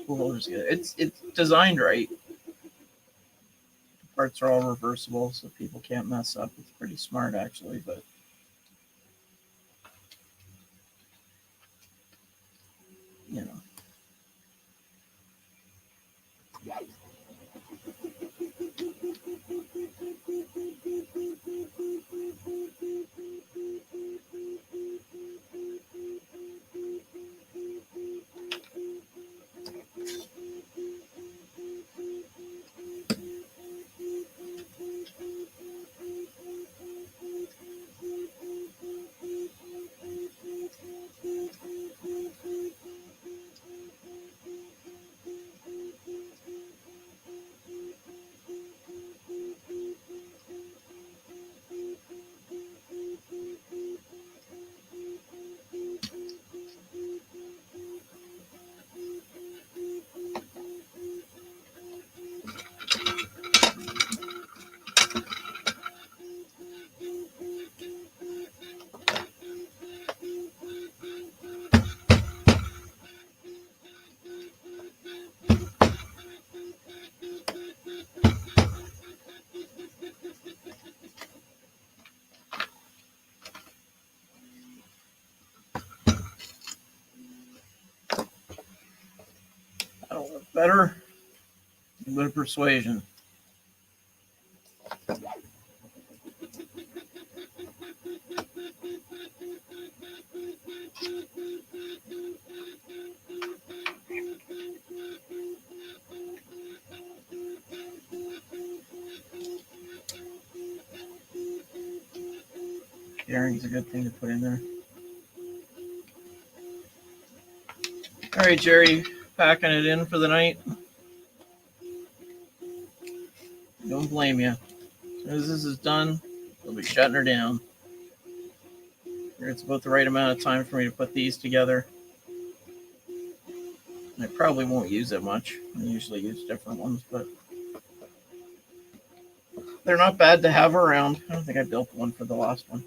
Spool holders good. It's designed right. The parts are all reversible, so people can't mess up. It's pretty smart, actually, but you know. Better? A bit of persuasion. Caring's a good thing to put in there. All right, Jerry, packing it in for the night. Don't blame you. As soon as this is done, we'll be shutting her down. It's about the right amount of time for me to put these together. I probably won't use it much. I usually use different ones, but they're not bad to have around. I don't think I built one for the last one.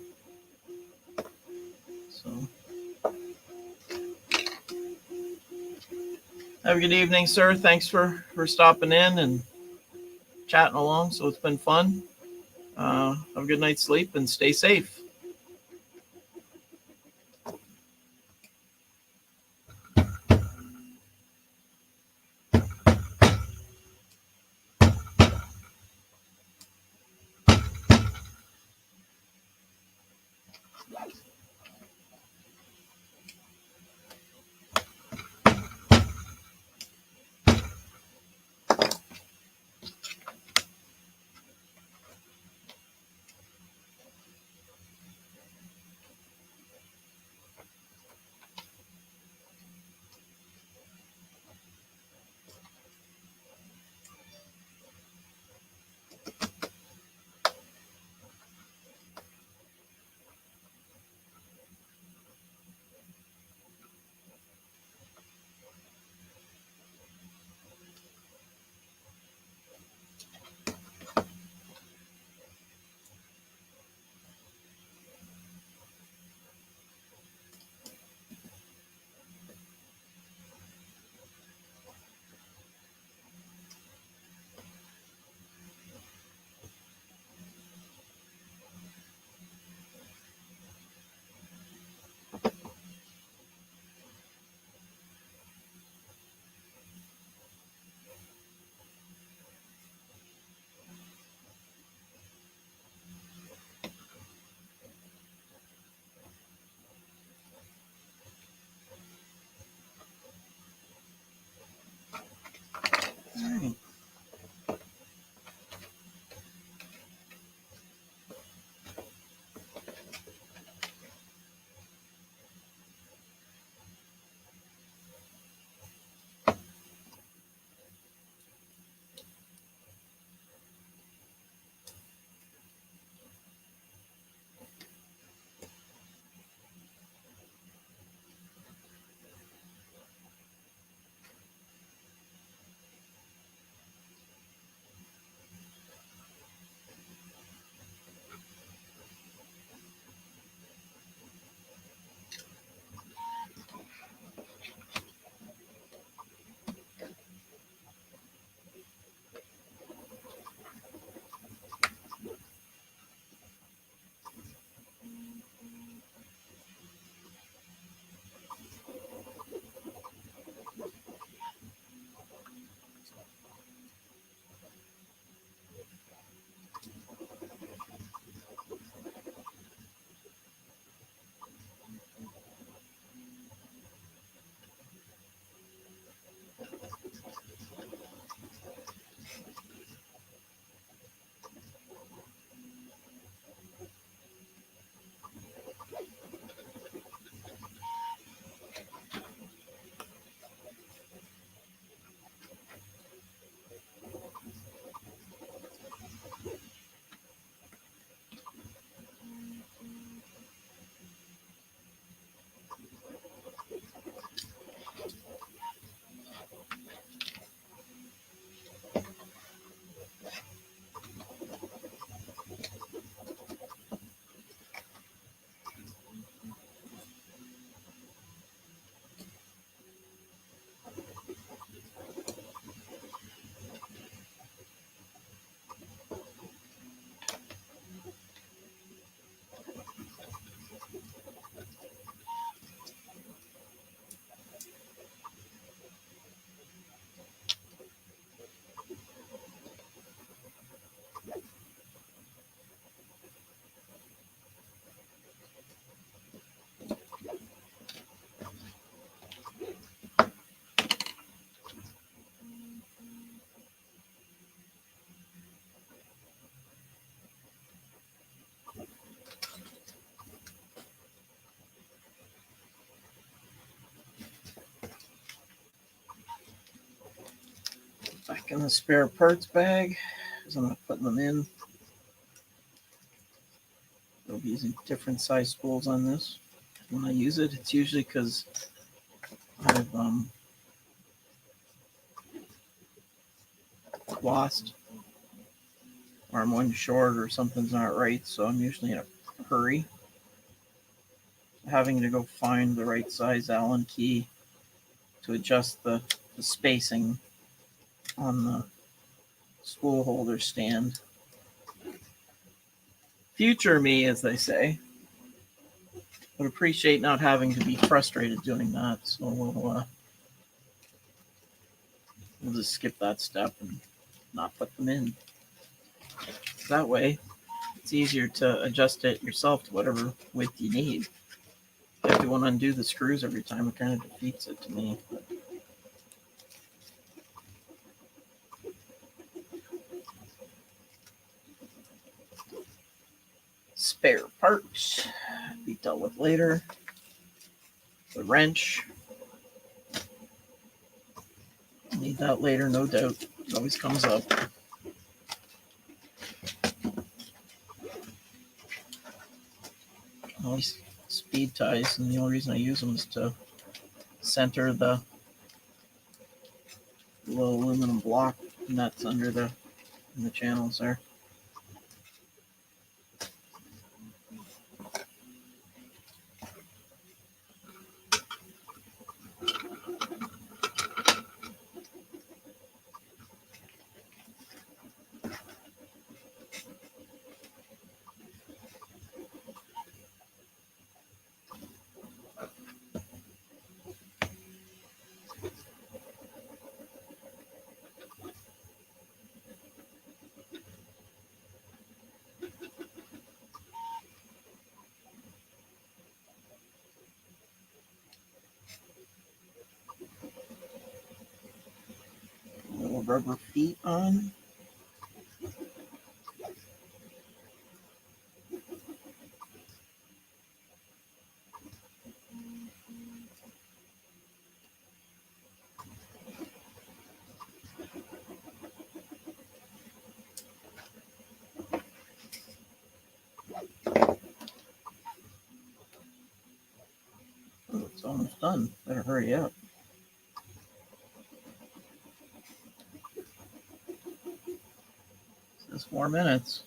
So, have a good evening, sir. Thanks for stopping in and chatting along. So it's been fun. Have a good night's sleep and stay safe. back in the spare parts bag because I'm not putting them in. I'll be using different size spools on this. When I use it, it's usually because I've lost, or I'm one short, or something's not right, so I'm usually in a hurry. Having to go find the right size Allen key to adjust the spacing on the spool holder stand. Future me, as they say, would appreciate not having to be frustrated doing that, so we'll just skip that step and not put them in. That way, it's easier to adjust it yourself to whatever width you need. If you have to undo the screws every time, it kind of defeats it to me. Spare parts be dealt with later. The wrench, need that later, no doubt. It always comes up. All these speed ties, and the only reason I use them is to center the little aluminum block nuts under the channels there. Little rubber feet on. Oh, it's almost done. Better hurry up. It says 4 minutes.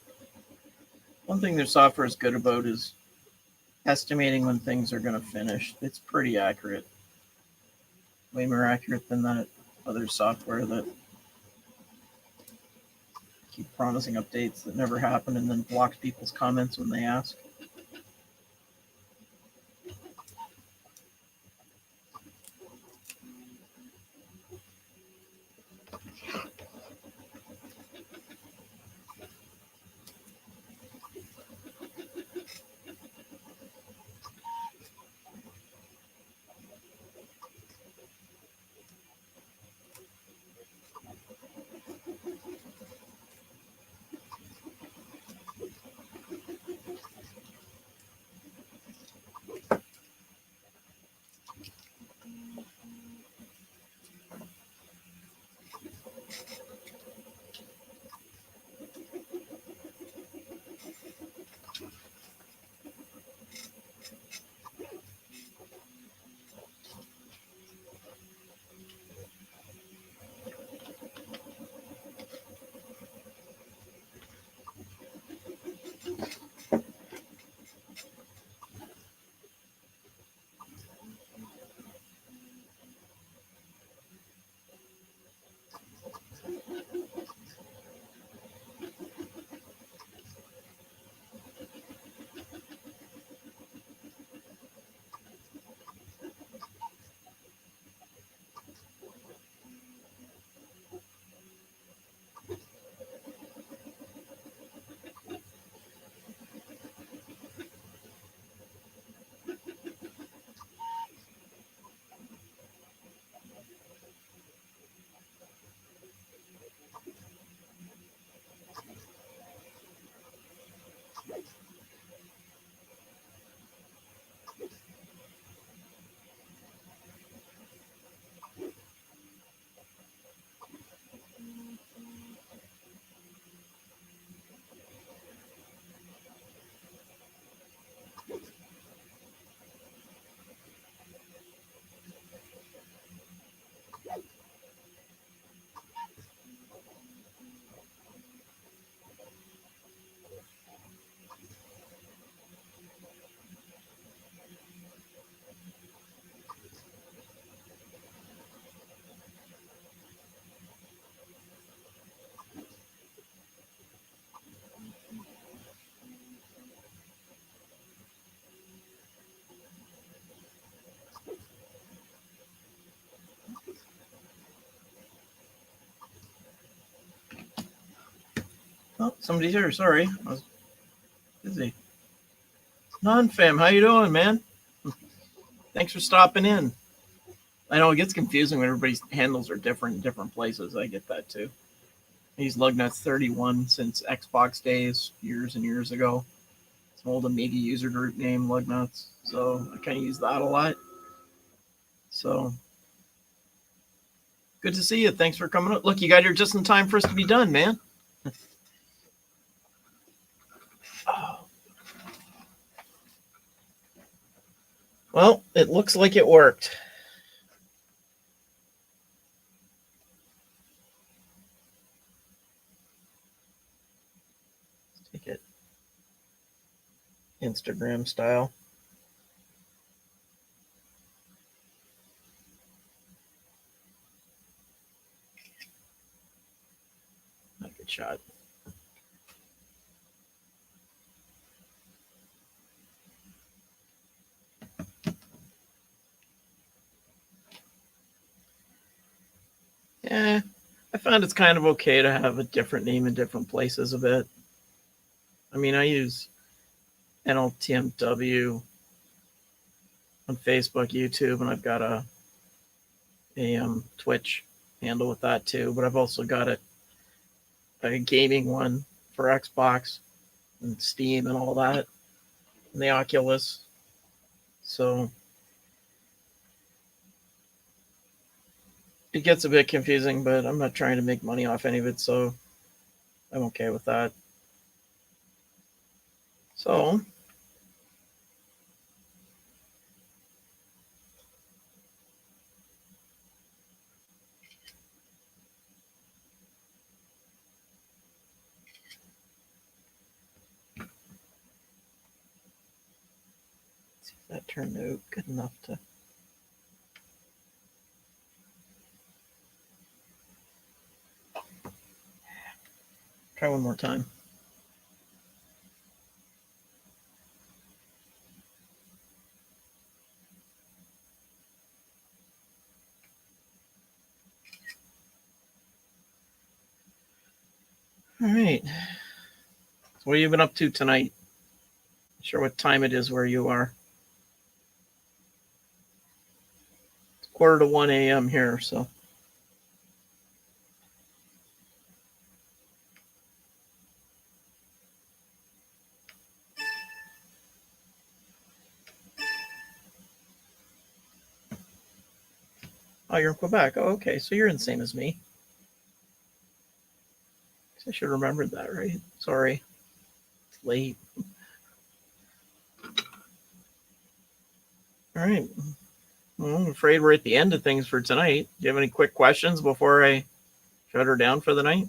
One thing their software is good about is estimating when things are going to finish. It's pretty accurate. Way more accurate than that other software that keep promising updates that never happen and then blocks people's comments when they ask. Oh, somebody's here. Sorry, I was busy. Non-fam, how you doing, man? Thanks for stopping in. I know it gets confusing when everybody's handles are different in different places. I get that too. I use Lugnuts31 since Xbox days, years and years ago. It's an old Amiga user group name, Lugnuts. So I kind of use that a lot. So good to see you. Thanks for coming up. Look, you got here just in time for us to be done, man. Oh. Well, it looks like it worked. Let's take it Instagram style. Not a good shot. Yeah, I found it's kind of okay to have a different name in different places a bit. I mean, I use NLTMW on Facebook, YouTube, and I've got a Twitch handle with that too. But I've also got a gaming one for Xbox and Steam and all that, and the Oculus. So it gets a bit confusing, but I'm not trying to make money off any of it, so I'm okay with that. So let's see if that turned out good enough to. Try one more time. All right. So what have you been up to tonight? Not sure what time it is where you are. It's 1:45 a.m. here, so. Oh, you're in Quebec. Oh, okay. So you're in the same as me. I should have remembered that, right? Sorry. It's late. All right. Well, I'm afraid we're at the end of things for tonight. Do you have any quick questions before I shut her down for the night?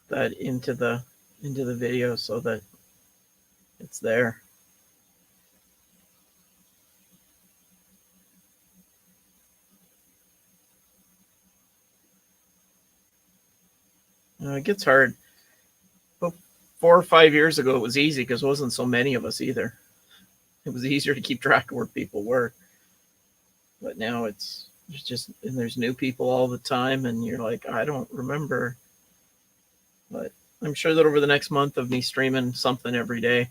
That into the video so that it's there. It gets hard. But 4 or 5 years ago, it was easy because there wasn't so many of us either. It was easier to keep track of where people were. But now there's new people all the time, and you're like, I don't remember. But I'm sure that over the next month of me streaming something every day,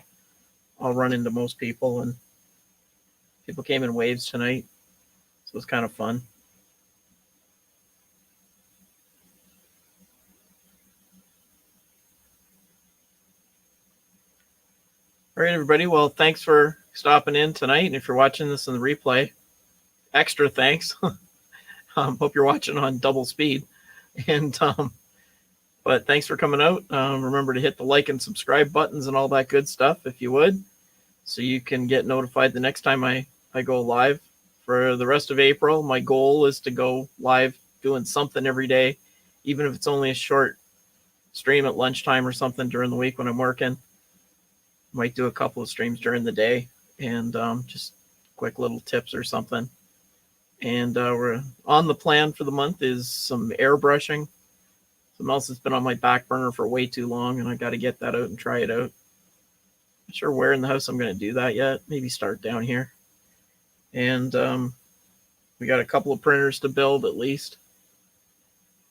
I'll run into most people, and people came in waves tonight, so it was kind of fun. All right, everybody. Well, thanks for stopping in tonight. And if you're watching this in the replay, extra thanks. Hope you're watching on double speed. And but thanks for coming out. Remember to hit the like and subscribe buttons and all that good stuff if you would, so you can get notified the next time I go live. For the rest of April, my goal is to go live doing something every day, even if it's only a short stream at lunchtime or something during the week when I'm working. Might do a couple of streams during the day and just quick little tips or something. And we're on the plan for the month is some airbrushing. Something else that's been on my back burner for way too long, and I got to get that out and try it out. Not sure where in the house I'm going to do that yet. Maybe start down here. And we got a couple of printers to build at least.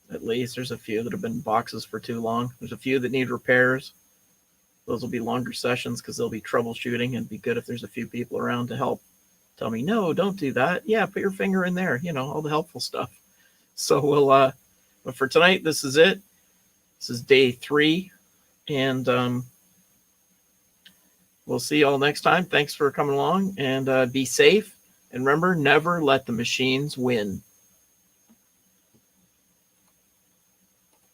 There's a few that have been in boxes for too long. There's a few that need repairs. Those will be longer sessions because they'll be troubleshooting, and it'd be good if there's a few people around to help tell me, no, don't do that. Yeah, put your finger in there. All the helpful stuff. So but for tonight, this is it. This is day 3, and we'll see you all next time. Thanks for coming along, and be safe. And remember, never let the machines win.